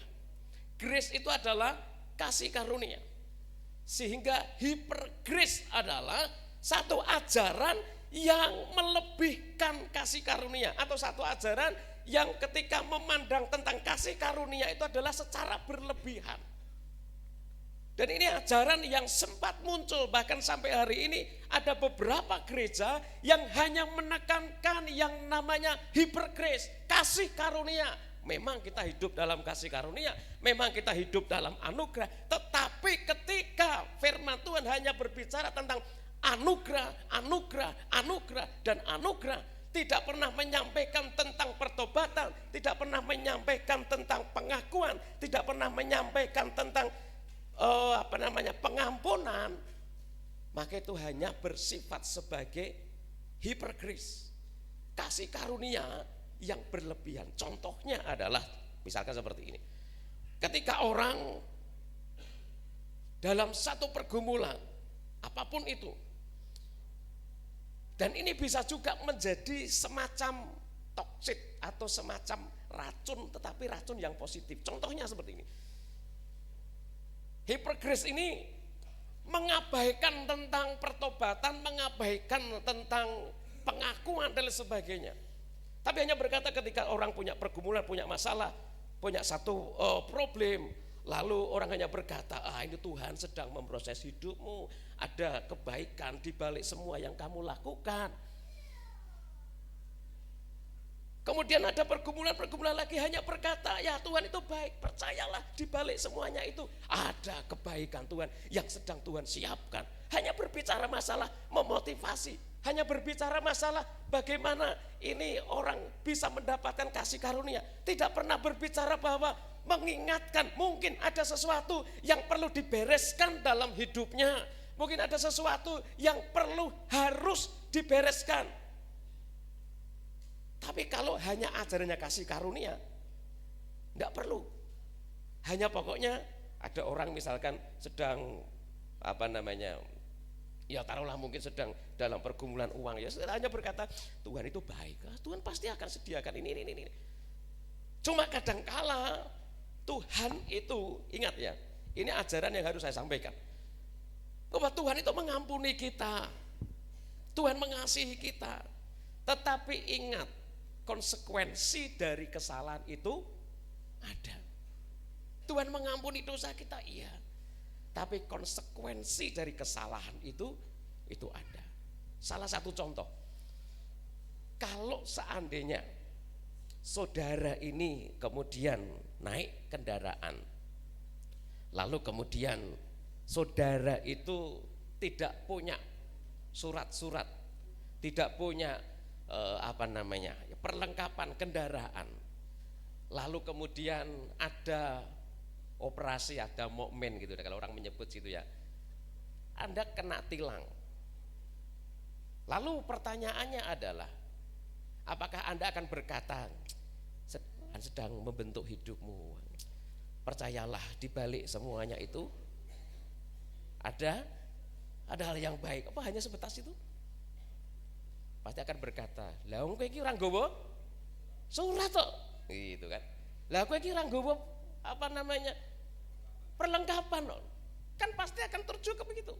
Grace itu adalah kasih karunia. Sehingga hipergrace adalah satu ajaran yang melebihkan kasih karunia, atau satu ajaran yang ketika memandang tentang kasih karunia itu adalah secara berlebihan. Dan ini ajaran yang sempat muncul, bahkan sampai hari ini ada beberapa gereja yang hanya menekankan yang namanya hipergrace, kasih karunia. Memang kita hidup dalam kasih karunia, memang kita hidup dalam anugerah. Tetapi ketika firman Tuhan hanya berbicara tentang anugerah, anugerah, anugerah, dan anugerah, tidak pernah menyampaikan tentang pertobatan, tidak pernah menyampaikan tentang pengakuan, tidak pernah menyampaikan tentang pengampunan, maka itu hanya bersifat sebagai hipergrace, kasih karunia yang berlebihan. Contohnya adalah misalkan seperti ini. Ketika orang dalam satu pergumulan apapun itu, dan ini bisa juga menjadi semacam toksik atau semacam racun, tetapi racun yang positif. Contohnya seperti ini. Hipergrace ini mengabaikan tentang pertobatan, mengabaikan tentang pengakuan dan sebagainya. Tapi hanya berkata ketika orang punya pergumulan, punya masalah, punya satu problem, lalu orang hanya berkata, ini Tuhan sedang memproses hidupmu, ada kebaikan di balik semua yang kamu lakukan. Kemudian ada pergumulan lagi hanya berkata, ya Tuhan itu baik, percayalah di balik semuanya itu ada kebaikan Tuhan yang sedang Tuhan siapkan. Hanya berbicara masalah memotivasi, hanya berbicara masalah bagaimana ini orang bisa mendapatkan kasih karunia. Tidak pernah berbicara bahwa mengingatkan mungkin ada sesuatu yang perlu dibereskan dalam hidupnya. Mungkin ada sesuatu yang perlu harus dibereskan. Tapi kalau hanya ajarannya kasih karunia, enggak perlu. Hanya pokoknya ada orang misalkan sedang ya taruhlah mungkin sedang dalam pergumulan uang, ya hanya berkata Tuhan itu baik, Tuhan pasti akan sediakan ini. Cuma kadangkala Tuhan itu, ingat ya, ini ajaran yang harus saya sampaikan, bahwa Tuhan itu mengampuni kita, Tuhan mengasihi kita, tetapi ingat, konsekuensi dari kesalahan itu ada. Tuhan mengampuni dosa kita, iya. Tapi konsekuensi dari kesalahan itu ada. Salah satu contoh, kalau seandainya saudara ini kemudian naik kendaraan, lalu kemudian saudara itu tidak punya surat-surat, tidak punya perlengkapan kendaraan, lalu kemudian ada operasi, ada mukmin gitu kalau orang menyebut situ ya, Anda kena tilang. Lalu pertanyaannya adalah, apakah Anda akan berkata, sedang membentuk hidupmu, percayalah di balik semuanya itu ada hal yang baik. Apa hanya sebatas itu? Pasti akan berkata, lah kowe iki ora nggawa surat kok, gitu kan. Lah kowe iki ora nggawa perlengkapan kok. Kan pasti akan terjun ke begitu.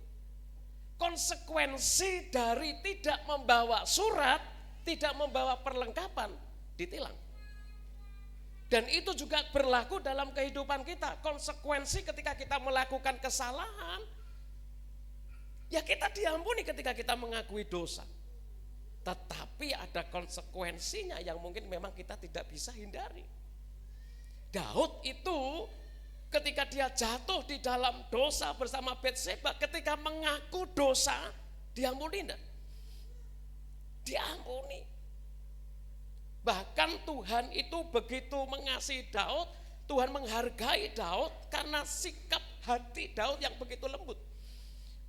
Konsekuensi dari tidak membawa surat, tidak membawa perlengkapan, ditilang. Dan itu juga berlaku dalam kehidupan kita. Konsekuensi ketika kita melakukan kesalahan, ya kita diampuni ketika kita mengakui dosa. Tetapi ada konsekuensinya yang mungkin memang kita tidak bisa hindari. Daud itu ketika dia jatuh di dalam dosa bersama Batseba, ketika mengaku dosa, diampuni enggak? Diampuni. Bahkan Tuhan itu begitu mengasihi Daud, Tuhan menghargai Daud karena sikap hati Daud yang begitu lembut.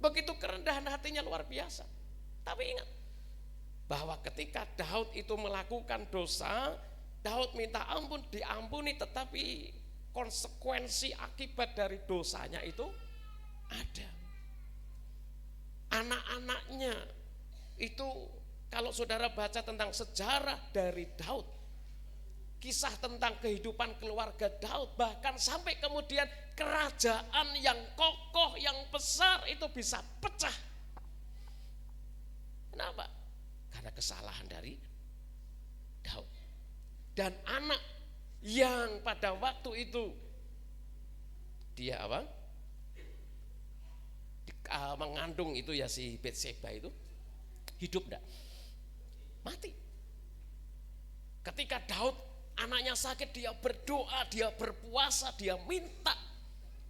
Begitu kerendahan hatinya luar biasa. Tapi ingat bahwa ketika Daud itu melakukan dosa, Daud minta ampun, diampuni, tetapi konsekuensi akibat dari dosanya itu ada. Anak-anaknya itu, kalau saudara baca tentang sejarah dari Daud, kisah tentang kehidupan keluarga Daud, bahkan sampai kemudian kerajaan yang kokoh, yang besar itu bisa pecah. Kenapa? Karena kesalahan dari Daud. Dan anak yang pada waktu itu dia mengandung itu ya, si Batseba itu hidup enggak? Mati. Ketika Daud anaknya sakit, dia berdoa, dia berpuasa, dia minta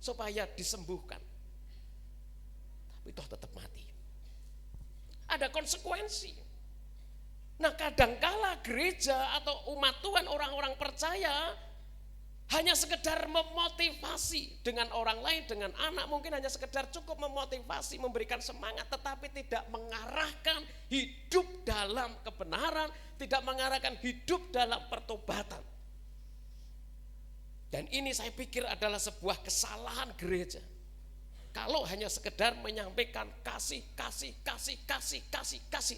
supaya disembuhkan. Tapi toh tetap mati. Ada konsekuensi. Nah, kadangkala gereja atau umat Tuhan, orang-orang percaya hanya sekedar memotivasi dengan orang lain, dengan anak, mungkin hanya sekedar cukup memotivasi, memberikan semangat, tetapi tidak mengarahkan hidup dalam kebenaran, tidak mengarahkan hidup dalam pertobatan. Dan ini saya pikir adalah sebuah kesalahan gereja. Kalau hanya sekedar menyampaikan kasih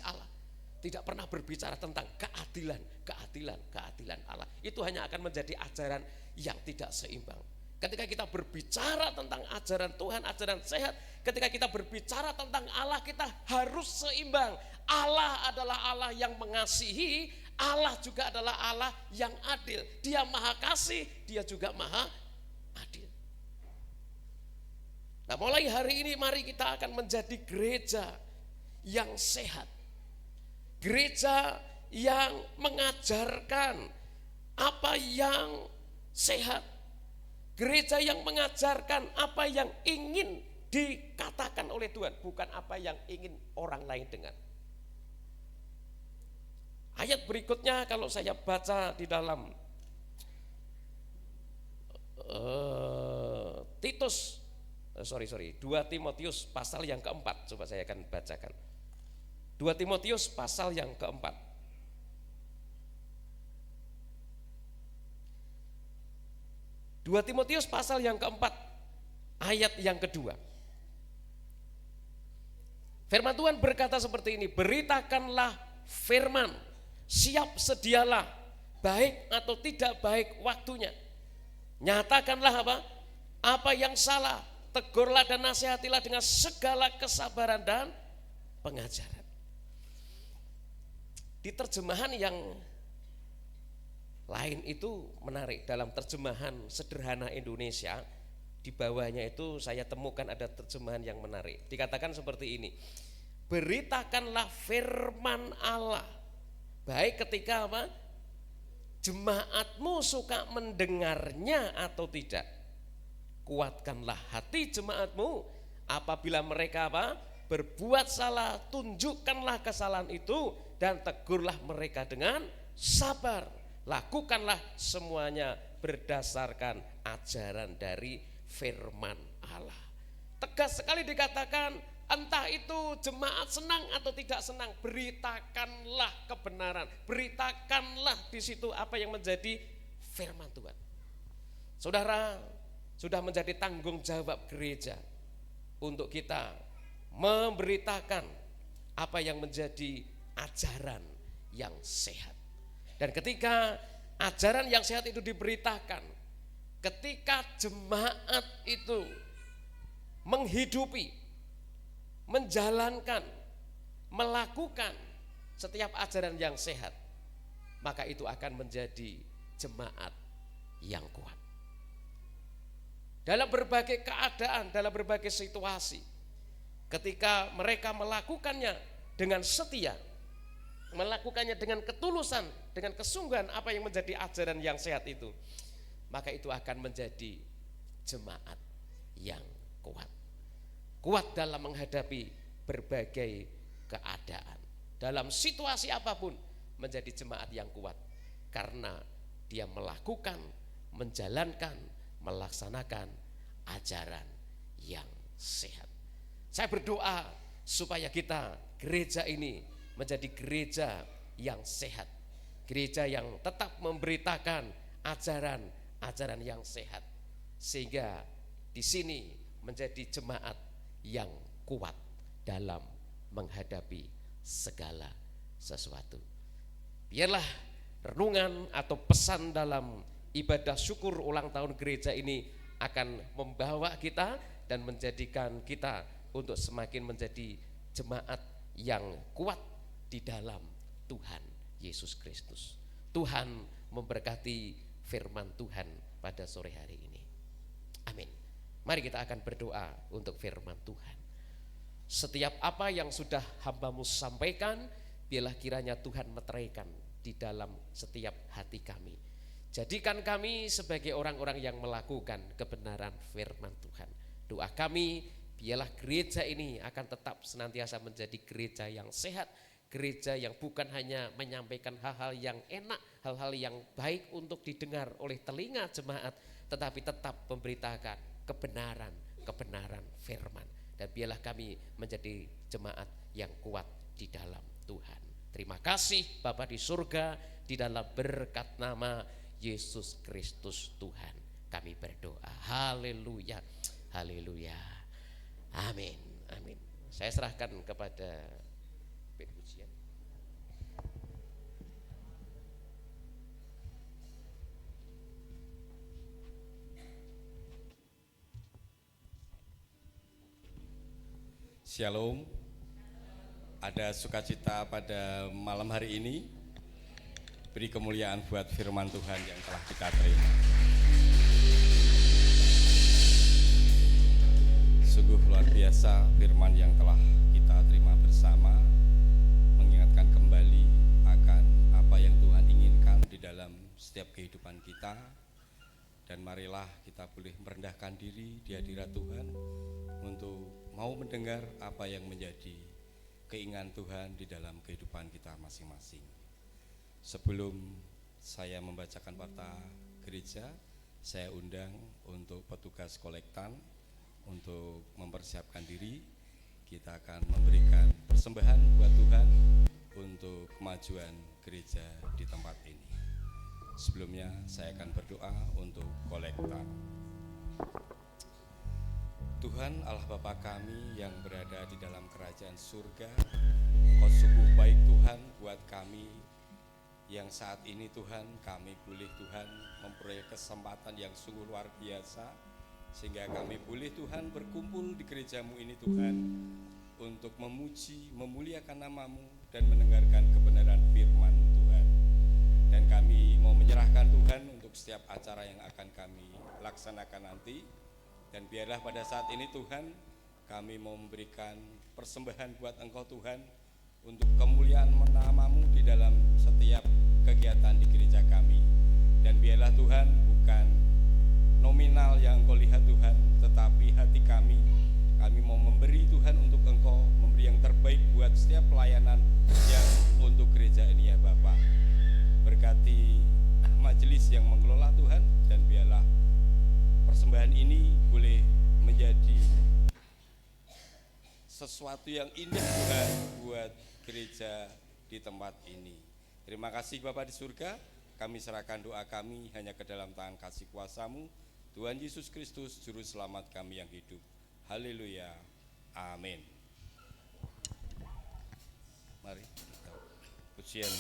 Allah, tidak pernah berbicara tentang keadilan Allah. Itu hanya akan menjadi ajaran yang tidak seimbang. Ketika kita berbicara tentang ajaran Tuhan, ajaran sehat, ketika kita berbicara tentang Allah, kita harus seimbang. Allah adalah Allah yang mengasihi, Allah juga adalah Allah yang adil. Dia maha kasih, dia juga maha adil. Nah, mulai hari ini mari kita akan menjadi gereja yang sehat. Gereja yang mengajarkan apa yang sehat. Gereja yang mengajarkan apa yang ingin dikatakan oleh Tuhan, bukan apa yang ingin orang lain dengar. Ayat berikutnya kalau saya baca di dalam 2 Timotius pasal yang keempat, coba saya akan bacakan. 2 Timotius pasal yang keempat. Timotius pasal yang keempat, ayat yang kedua. Firman Tuhan berkata seperti ini, beritakanlah firman, siap sedialah, baik atau tidak baik waktunya. Nyatakanlah apa yang salah, tegurlah dan nasihatilah dengan segala kesabaran dan pengajaran. Di terjemahan yang lain itu menarik, dalam terjemahan sederhana Indonesia, di bawahnya itu saya temukan ada terjemahan yang menarik. Dikatakan seperti ini, beritakanlah firman Allah, baik ketika jemaatmu suka mendengarnya atau tidak. Kuatkanlah hati jemaatmu. Apabila mereka berbuat salah, tunjukkanlah kesalahan itu dan tegurlah mereka dengan sabar. Lakukanlah semuanya berdasarkan ajaran dari firman Allah. Tegas sekali dikatakan, entah itu jemaat senang atau tidak senang, beritakanlah kebenaran, beritakanlah di situ apa yang menjadi firman Tuhan. Saudara, sudah menjadi tanggung jawab gereja untuk kita memberitakan apa yang menjadi ajaran yang sehat. Dan ketika ajaran yang sehat itu diberitakan, ketika jemaat itu menghidupi, menjalankan, melakukan setiap ajaran yang sehat, maka itu akan menjadi jemaat yang kuat. Dalam berbagai keadaan, dalam berbagai situasi, ketika mereka melakukannya dengan setia, melakukannya dengan ketulusan, dengan kesungguhan apa yang menjadi ajaran yang sehat itu, maka itu akan menjadi jemaat yang kuat. Kuat dalam menghadapi berbagai keadaan. Dalam situasi apapun menjadi jemaat yang kuat. Karena dia melakukan, menjalankan, melaksanakan ajaran yang sehat. Saya berdoa supaya kita, gereja ini menjadi gereja yang sehat. Gereja yang tetap memberitakan ajaran yang sehat. Sehingga di sini menjadi jemaat yang kuat dalam menghadapi segala sesuatu. Biarlah renungan atau pesan dalam ibadah syukur ulang tahun gereja ini akan membawa kita dan menjadikan kita untuk semakin menjadi jemaat yang kuat di dalam Tuhan Yesus Kristus. Tuhan memberkati firman Tuhan pada sore hari ini. Amin. Mari kita akan berdoa untuk firman Tuhan. Setiap apa yang sudah hamba-Mu sampaikan, biarlah kiranya Tuhan meteraikan di dalam setiap hati kami. Jadikan kami sebagai orang-orang yang melakukan kebenaran firman Tuhan. Doa kami, biarlah gereja ini akan tetap senantiasa menjadi gereja yang sehat, gereja yang bukan hanya menyampaikan hal-hal yang enak, hal-hal yang baik untuk didengar oleh telinga jemaat, tetapi tetap memberitakan kebenaran firman. Dan biarlah kami menjadi jemaat yang kuat di dalam Tuhan. Terima kasih Bapa di surga, di dalam berkat nama Yesus Kristus Tuhan kami berdoa. Haleluya, haleluya, amin, amin. Saya serahkan kepada pujian.
Shalom. Ada sukacita pada malam hari ini. Beri kemuliaan buat firman Tuhan yang telah kita terima. Sungguh luar biasa firman yang telah kita terima bersama, mengingatkan kembali akan apa yang Tuhan inginkan di dalam setiap kehidupan kita. Dan marilah kita boleh merendahkan diri di hadirat Tuhan untuk mau mendengar apa yang menjadi keinginan Tuhan di dalam kehidupan kita masing-masing. Sebelum saya membacakan warta gereja, saya undang untuk petugas kolektan untuk mempersiapkan diri. Kita akan memberikan persembahan buat Tuhan untuk kemajuan gereja di tempat ini. Sebelumnya saya akan berdoa untuk kolektan. Tuhan Allah Bapa kami yang berada di dalam kerajaan surga, Engkau sungguh baik Tuhan buat kami yang saat ini Tuhan kami boleh Tuhan memperoleh kesempatan yang sungguh luar biasa, sehingga kami boleh Tuhan berkumpul di gereja-Mu ini Tuhan untuk memuji, memuliakan nama-Mu dan mendengarkan kebenaran firman Tuhan. Dan kami mau menyerahkan Tuhan untuk setiap acara yang akan kami laksanakan nanti. Dan biarlah pada saat ini Tuhan, kami mau memberikan persembahan buat Engkau Tuhan untuk kemuliaan nama-Mu di dalam setiap kegiatan di gereja kami. Tuhan bukan nominal yang Engkau lihat Tuhan, tetapi hati kami. Kami mau memberi Tuhan untuk Engkau, memberi yang terbaik buat setiap pelayanan yang untuk gereja ini ya Bapak. Berkati majelis yang mengelola Tuhan, dan biarlah persembahan ini boleh menjadi sesuatu yang indah Tuhan buat gereja di tempat ini. Terima kasih Bapak di surga, kami serahkan doa kami hanya ke dalam tangan kasih kuasa-Mu, Tuhan Yesus Kristus, Juru Selamat kami yang hidup. Haleluya, amin. Mari kita pujian.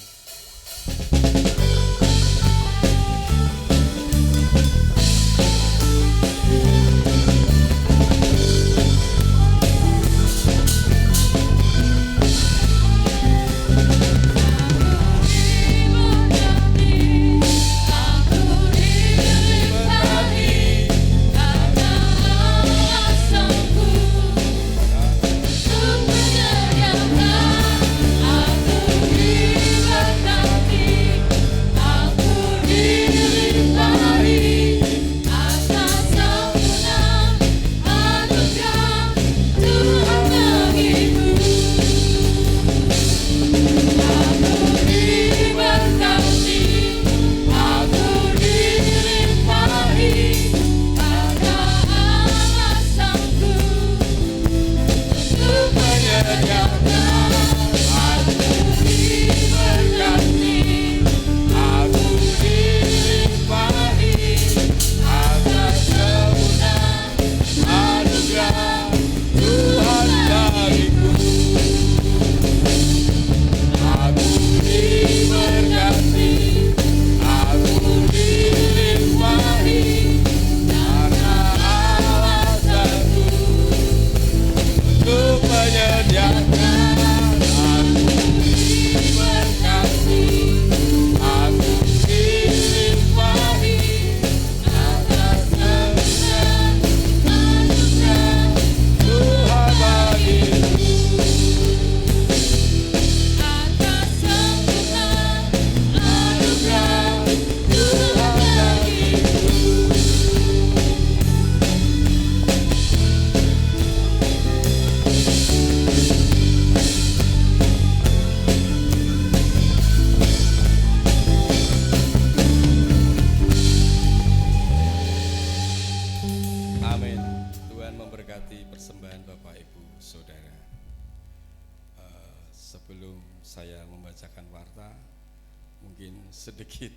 Sedikit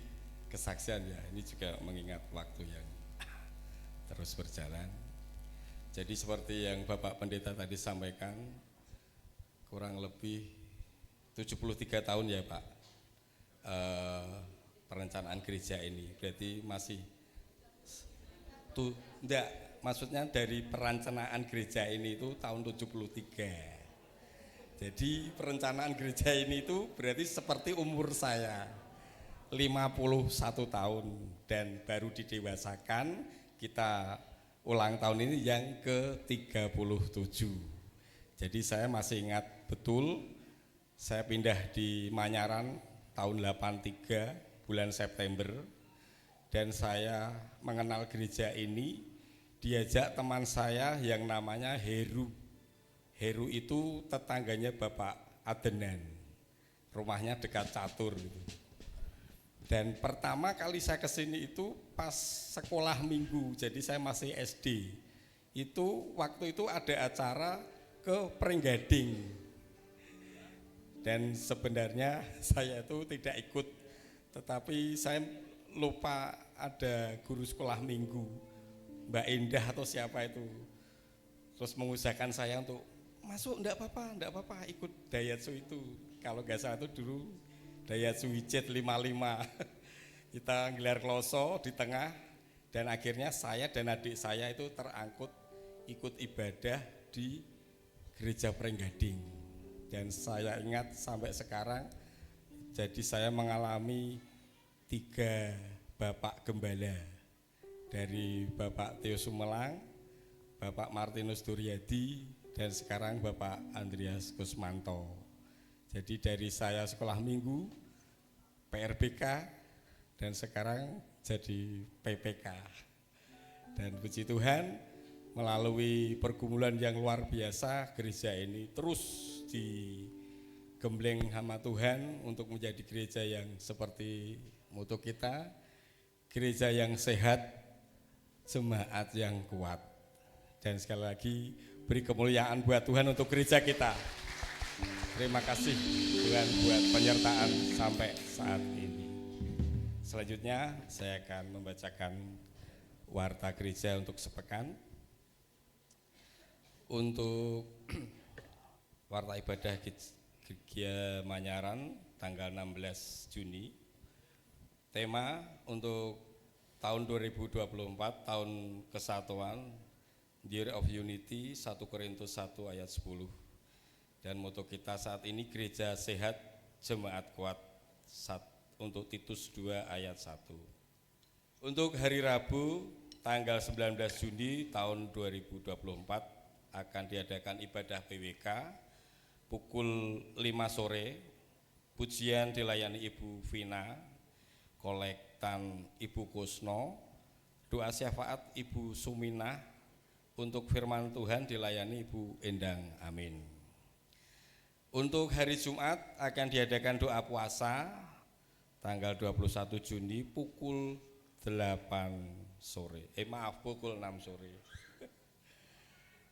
kesaksian ya, ini juga mengingat waktu yang terus berjalan. Jadi seperti yang Bapak Pendeta tadi sampaikan, kurang lebih 73 tahun ya Pak perencanaan gereja ini. Berarti masih enggak, maksudnya dari perencanaan gereja ini itu tahun 73. Jadi perencanaan gereja ini itu berarti seperti umur saya 51 tahun, dan baru didewasakan kita ulang tahun ini yang ke-37. Jadi saya masih ingat betul, saya pindah di Manyaran tahun 83 bulan September, dan saya mengenal gereja ini diajak teman saya yang namanya Heru. Heru itu tetangganya Bapak Adenan, rumahnya dekat Catur gitu. Dan pertama kali saya kesini itu pas sekolah minggu, jadi saya masih SD. Itu waktu itu ada acara ke Pringgading. Dan sebenarnya saya itu tidak ikut, tetapi saya lupa ada guru sekolah minggu, Mbak Indah atau siapa itu. Terus mengusahakan saya untuk masuk, enggak apa-apa, ikut Daihatsu itu. Kalau nggak salah itu dulu Daihatsu Wijet 55. Kita gelar kloso di tengah, dan akhirnya saya dan adik saya itu terangkut ikut ibadah di gereja Pringgading. Dan saya ingat sampai sekarang, jadi saya mengalami 3 Bapak Gembala, dari Bapak Theo Sumelang, Bapak Martinus Duryadi, dan sekarang Bapak Andreas Kusmanto. Jadi dari saya sekolah minggu, PRBK, dan sekarang jadi PPK. Dan puji Tuhan, melalui pergumulan yang luar biasa, gereja ini terus digembleng hama Tuhan untuk menjadi gereja yang seperti mutu kita, gereja yang sehat, jemaat yang kuat. Dan sekali lagi beri kemuliaan buat Tuhan untuk gereja kita. Terima kasih Tuhan buat penyertaan sampai saat ini. Selanjutnya saya akan membacakan warta gereja untuk sepekan. Untuk warta ibadah Gereja Manyaran tanggal 16 Juni. Tema untuk tahun 2024, tahun kesatuan, Year of Unity, 1 Korintus 1 ayat 10. Dan moto kita saat ini gereja sehat, jemaat kuat, untuk Titus 2 ayat 1. Untuk hari Rabu tanggal 19 Juni tahun 2024 akan diadakan ibadah PWK pukul 5 sore, pujian dilayani Ibu Vina, kolektan Ibu Kusno, doa syafaat Ibu Suminah, untuk firman Tuhan dilayani Ibu Endang. Amin. Untuk hari Jumat akan diadakan doa puasa tanggal 21 Juni pukul 8 sore. Pukul 6 sore.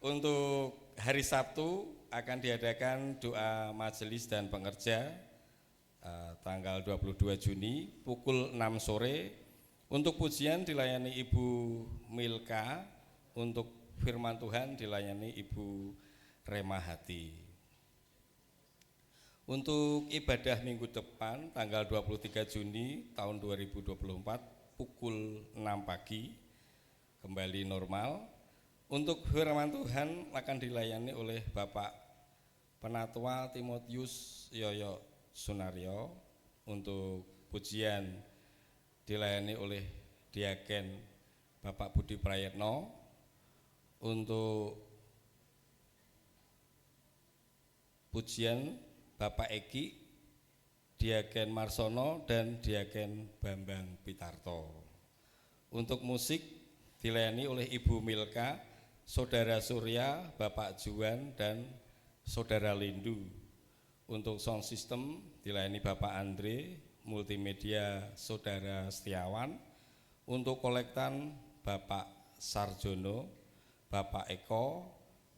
Untuk hari Sabtu akan diadakan doa majelis dan pengerja tanggal 22 Juni pukul 6 sore. Untuk pujian dilayani Ibu Milka, untuk firman Tuhan dilayani Ibu Remahati. Untuk ibadah minggu depan tanggal 23 Juni tahun 2024 pukul 6 pagi kembali normal. Untuk firman Tuhan akan dilayani oleh Bapak Penatua Timotius Yoyo Sunario. Untuk pujian dilayani oleh Diaken Bapak Budi Prayetno. Untuk pujian Bapak Eki, Diaken Marsono, dan Diaken Bambang Pitarto. Untuk musik dilayani oleh Ibu Milka, Saudara Surya, Bapak Juan, dan Saudara Lindu. Untuk sound system dilayani Bapak Andre, multimedia Saudara Setiawan. Untuk kolektan Bapak Sarjono, Bapak Eko,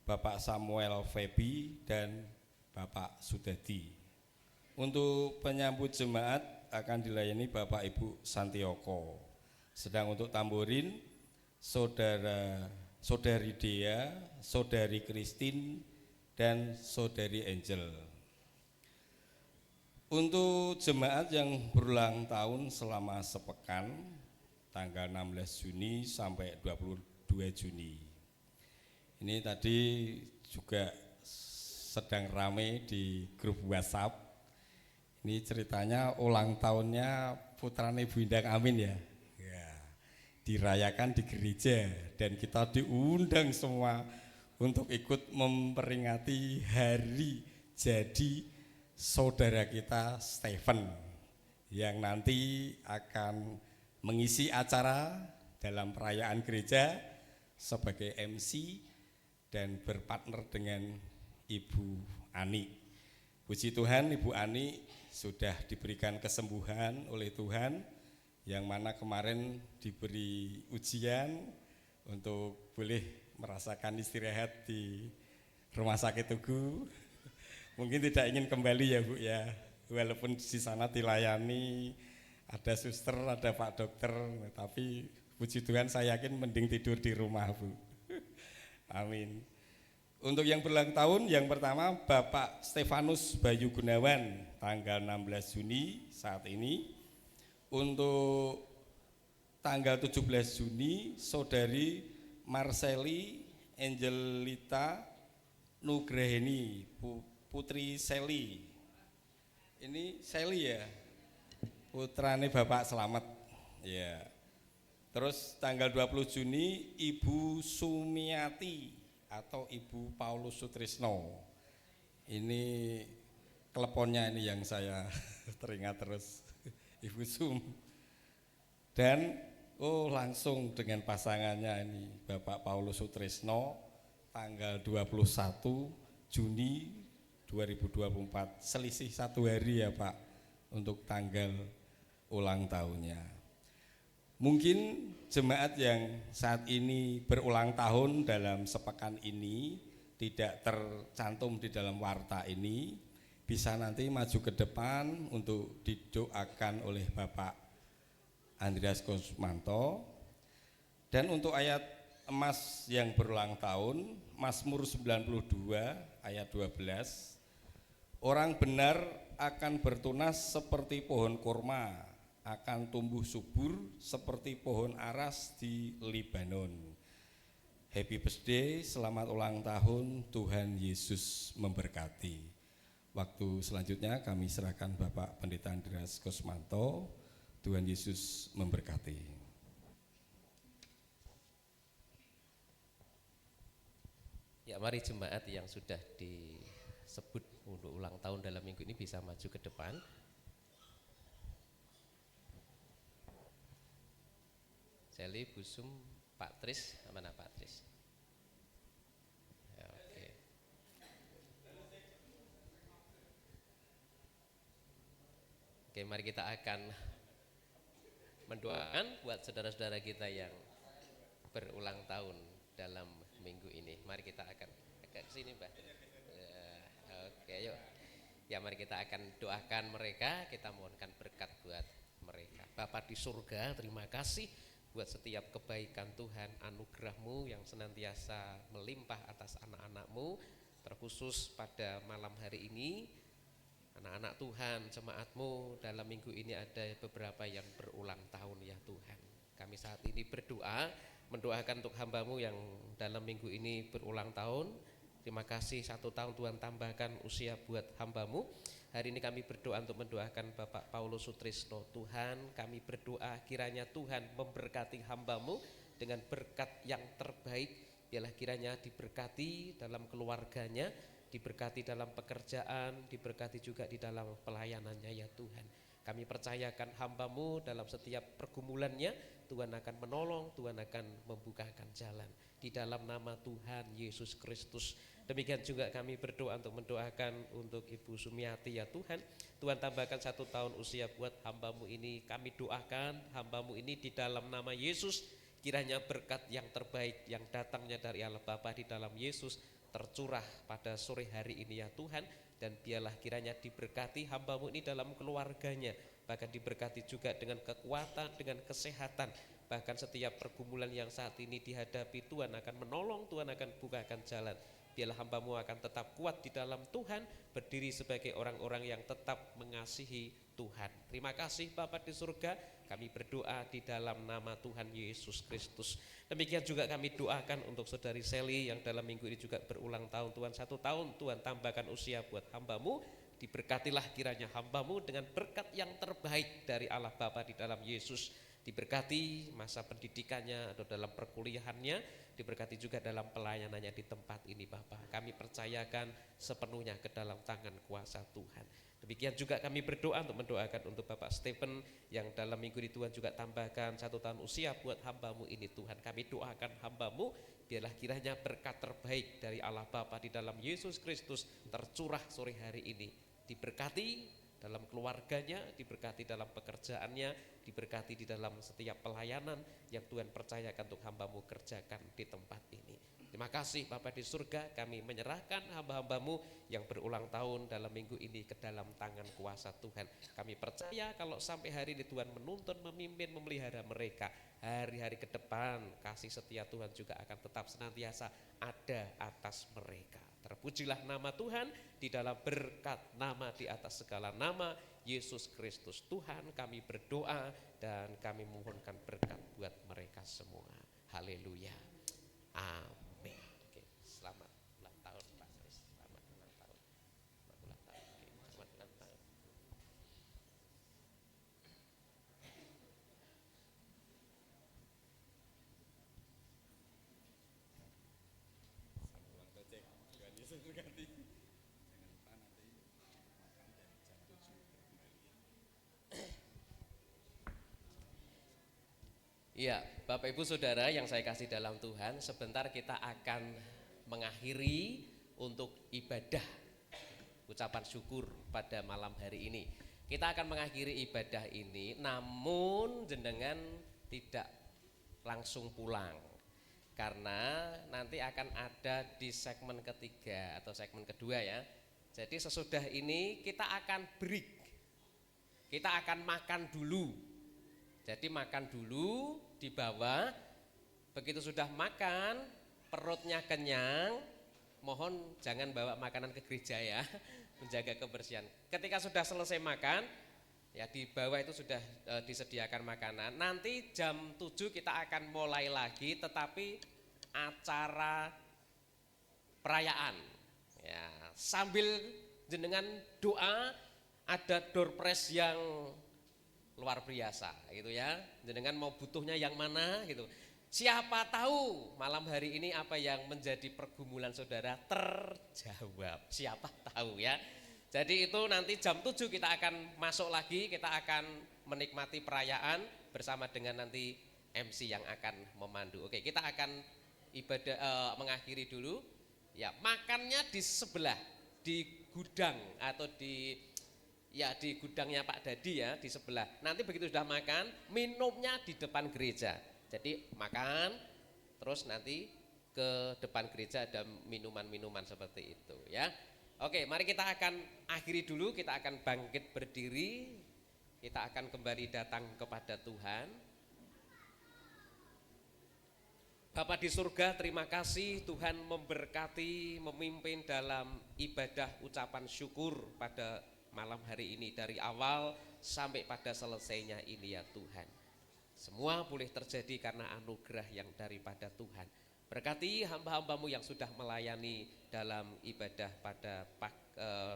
Bapak Samuel Febi, dan Bapak Sudadi. Untuk penyambut jemaat akan dilayani Bapak Ibu Santioko. Sedang untuk tamborin Saudari Dea, Saudari Christine, dan Saudari Angel. Untuk jemaat yang berulang tahun selama sepekan tanggal 16 Juni sampai 22 Juni. Ini tadi juga sedang rame di grup WhatsApp. Ini ceritanya ulang tahunnya putrane Bu Endang Amin ya. Dirayakan di gereja dan kita diundang semua untuk ikut memperingati hari jadi saudara kita Stephen yang nanti akan mengisi acara dalam perayaan gereja sebagai MC dan berpartner dengan Ibu Ani. Puji Tuhan, Ibu Ani sudah diberikan kesembuhan oleh Tuhan, yang mana kemarin diberi ujian untuk boleh merasakan istirahat di Rumah Sakit Tugu. Mungkin tidak ingin kembali ya Bu ya, walaupun di sana dilayani, ada suster, ada Pak Dokter, tapi puji Tuhan saya yakin mending tidur di rumah Bu. Amin. Untuk yang berulang tahun, yang pertama Bapak Stefanus Bayu Gunawan tanggal 16 Juni saat ini. Untuk tanggal 17 Juni Saudari Marceli Angelita Nugraheni Putri Seli. Ini Seli ya, putrane Bapak Selamat ya. Terus tanggal 20 Juni Ibu Sumiati atau Ibu Paulus Sutrisno. Ini teleponnya ini yang saya teringat terus, Ibu Sum. Dan langsung dengan pasangannya ini Bapak Paulus Sutrisno tanggal 21 Juni 2024, selisih 1 hari ya Pak untuk tanggal ulang tahunnya. Mungkin jemaat yang saat ini berulang tahun dalam sepekan ini tidak tercantum di dalam warta ini, bisa nanti maju ke depan untuk didoakan oleh Bapak Andreas Kusmanto. Dan untuk ayat emas yang berulang tahun, Mazmur 92 ayat 12, orang benar akan bertunas seperti pohon kurma, akan tumbuh subur seperti pohon aras di Libanon. Happy birthday, selamat ulang tahun, Tuhan Yesus memberkati. Waktu selanjutnya kami serahkan Bapak Pendeta Andreas Kusmanto. Tuhan Yesus memberkati.
Ya, mari jemaat yang sudah disebut untuk ulang tahun dalam minggu ini bisa maju ke depan. Seli, Busum, Pak Tris, mana Pak Tris? Ya, oke. Oke, mari kita akan mendoakan buat saudara-saudara kita yang berulang tahun dalam minggu ini. Mari kita akan agak kesini Mbak. Oke, yuk. Ya, mari kita akan doakan mereka, kita mohonkan berkat buat mereka. Bapa di surga, terima kasih buat setiap kebaikan Tuhan, anugerah-Mu yang senantiasa melimpah atas anak-anak-Mu, terkhusus pada malam hari ini. Anak-anak Tuhan, jemaat-Mu dalam minggu ini ada beberapa yang berulang tahun ya Tuhan. Kami saat ini berdoa, mendoakan untuk hamba-Mu yang dalam minggu ini berulang tahun. Terima kasih 1 tahun Tuhan tambahkan usia buat hamba-Mu. Hari ini kami berdoa untuk mendoakan Bapak Paulus Sutrisno. Tuhan, kami berdoa kiranya Tuhan memberkati hamba-Mu dengan berkat yang terbaik. Biarlah kiranya diberkati dalam keluarganya, diberkati dalam pekerjaan, diberkati juga di dalam pelayanannya ya Tuhan. Kami percayakan hamba-Mu dalam setiap pergumulannya, Tuhan akan menolong, Tuhan akan membukakan jalan. Di dalam nama Tuhan Yesus Kristus. Demikian juga kami berdoa untuk mendoakan untuk Ibu Sumiati ya Tuhan. Tuhan tambahkan 1 tahun usia buat hamba-Mu ini. Kami doakan hamba-Mu ini di dalam nama Yesus. Kiranya berkat yang terbaik yang datangnya dari Allah Bapa di dalam Yesus tercurah pada sore hari ini ya Tuhan. Dan biarlah kiranya diberkati hamba-Mu ini dalam keluarganya, bahkan diberkati juga dengan kekuatan, dengan kesehatan. Bahkan setiap pergumulan yang saat ini dihadapi, Tuhan akan menolong, Tuhan akan bukakan jalan. Biarlah hamba-Mu akan tetap kuat di dalam Tuhan, berdiri sebagai orang-orang yang tetap mengasihi Tuhan. Terima kasih Bapa di surga, kami berdoa di dalam nama Tuhan Yesus Kristus. Demikian juga kami doakan untuk saudari Seli yang dalam minggu ini juga berulang tahun. Tuhan 1 tahun, Tuhan tambahkan usia buat hamba-Mu. Diberkatilah kiranya hamba-Mu dengan berkat yang terbaik dari Allah Bapa di dalam Yesus. Diberkati masa pendidikannya atau dalam perkuliahannya, diberkati juga dalam pelayanannya di tempat ini Bapak. Kami percayakan sepenuhnya ke dalam tangan kuasa Tuhan. Demikian juga kami berdoa untuk mendoakan untuk Bapak Stephen yang dalam minggu ini Tuhan juga tambahkan 1 tahun usia buat hamba-Mu ini Tuhan. Kami doakan hamba-Mu, biarlah kiranya berkat terbaik dari Allah Bapa di dalam Yesus Kristus tercurah sore hari ini. Diberkati dalam keluarganya, diberkati dalam pekerjaannya, diberkati di dalam setiap pelayanan yang Tuhan percayakan untuk hamba-Mu kerjakan di tempat ini. Terima kasih Bapa di surga, kami menyerahkan hamba-hamba-Mu yang berulang tahun dalam minggu ini ke dalam tangan kuasa Tuhan. Kami percaya kalau sampai hari ini Tuhan menuntun, memimpin, memelihara mereka. Hari-hari ke depan kasih setia Tuhan juga akan tetap senantiasa ada atas mereka. Terpujilah nama Tuhan di dalam berkat nama di atas segala nama Yesus Kristus. Tuhan, kami berdoa dan kami mohonkan berkat buat mereka semua. Haleluya. Amin. Oke, selamat ulang tahun Pak Kris. Selamat ulang tahun. Selamat ulang tahun. Oke, selamat ulang tahun. Iya, Bapak Ibu Saudara yang saya kasih dalam Tuhan, sebentar kita akan mengakhiri untuk ibadah ucapan syukur pada malam hari ini. Kita akan mengakhiri ibadah ini, namun jenengan tidak langsung pulang, karena nanti akan ada di segmen ketiga atau segmen kedua ya. Jadi sesudah ini kita akan break, kita akan makan dulu. Jadi makan dulu di bawah, begitu sudah makan, perutnya kenyang, mohon jangan bawa makanan ke gereja ya, menjaga kebersihan. Ketika sudah selesai makan, ya di bawah itu sudah disediakan makanan. Nanti jam 7 kita akan mulai lagi, tetapi acara perayaan. Ya, sambil jenengan doa, ada door prize yang luar biasa gitu ya. Jenengan mau butuhnya yang mana gitu. Siapa tahu malam hari ini apa yang menjadi pergumulan saudara terjawab. Siapa tahu ya. Jadi itu nanti jam 7 kita akan masuk lagi, kita akan menikmati perayaan bersama dengan nanti MC yang akan memandu. Oke, kita akan ibadah mengakhiri dulu. Ya, makannya di sebelah, di gudang atau di gudangnya Pak Dadi ya, di sebelah. Nanti begitu sudah makan, minumnya di depan gereja. Jadi makan, terus nanti ke depan gereja ada minuman-minuman seperti itu ya. Oke, mari kita akan akhiri dulu, kita akan bangkit berdiri, kita akan kembali datang kepada Tuhan. Bapa di surga, terima kasih Tuhan memberkati, memimpin dalam ibadah ucapan syukur pada malam hari ini, dari awal sampai pada selesainya ini ya Tuhan. Semua boleh terjadi karena anugerah yang daripada Tuhan. Berkati hamba-hambamu yang sudah melayani dalam ibadah pada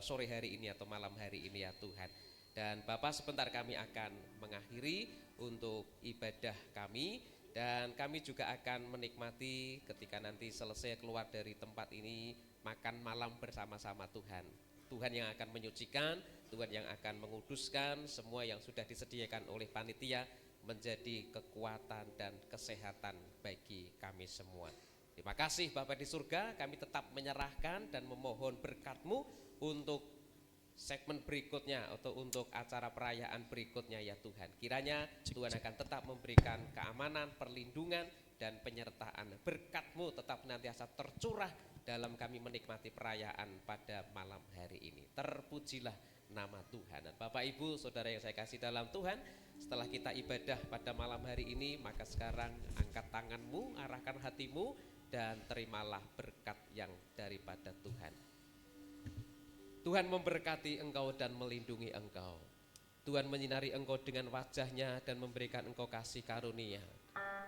sore hari ini atau malam hari ini ya Tuhan. Dan Bapak, sebentar kami akan mengakhiri untuk ibadah kami, dan kami juga akan menikmati ketika nanti selesai keluar dari tempat ini, makan malam bersama-sama Tuhan. Tuhan yang akan menyucikan, Tuhan yang akan menguduskan semua yang sudah disediakan oleh panitia menjadi kekuatan dan kesehatan bagi kami semua. Terima kasih Bapa di surga, kami tetap menyerahkan dan memohon berkat-Mu untuk segmen berikutnya atau untuk acara perayaan berikutnya ya Tuhan. Kiranya Tuhan akan tetap memberikan keamanan, perlindungan dan penyertaan. Berkat-Mu tetap nantiasa tercurah dalam kami menikmati perayaan pada malam hari ini. Terpujilah nama Tuhan. Dan Bapak Ibu Saudara yang saya kasih dalam Tuhan, setelah kita ibadah pada malam hari ini, maka sekarang angkat tanganmu, arahkan hatimu, dan terimalah berkat yang daripada Tuhan. Tuhan memberkati engkau dan melindungi engkau. Tuhan menyinari engkau dengan wajahnya dan memberikan engkau kasih karunia.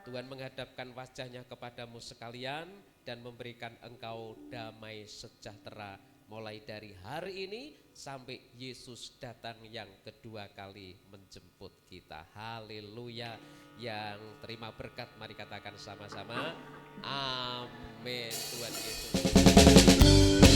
Tuhan menghadapkan wajahnya kepadamu sekalian dan memberikan engkau damai sejahtera mulai dari hari ini sampai Yesus datang yang kedua kali menjemput kita. Haleluya. Yang terima berkat mari katakan sama-sama. Amin. Tuhan Yesus.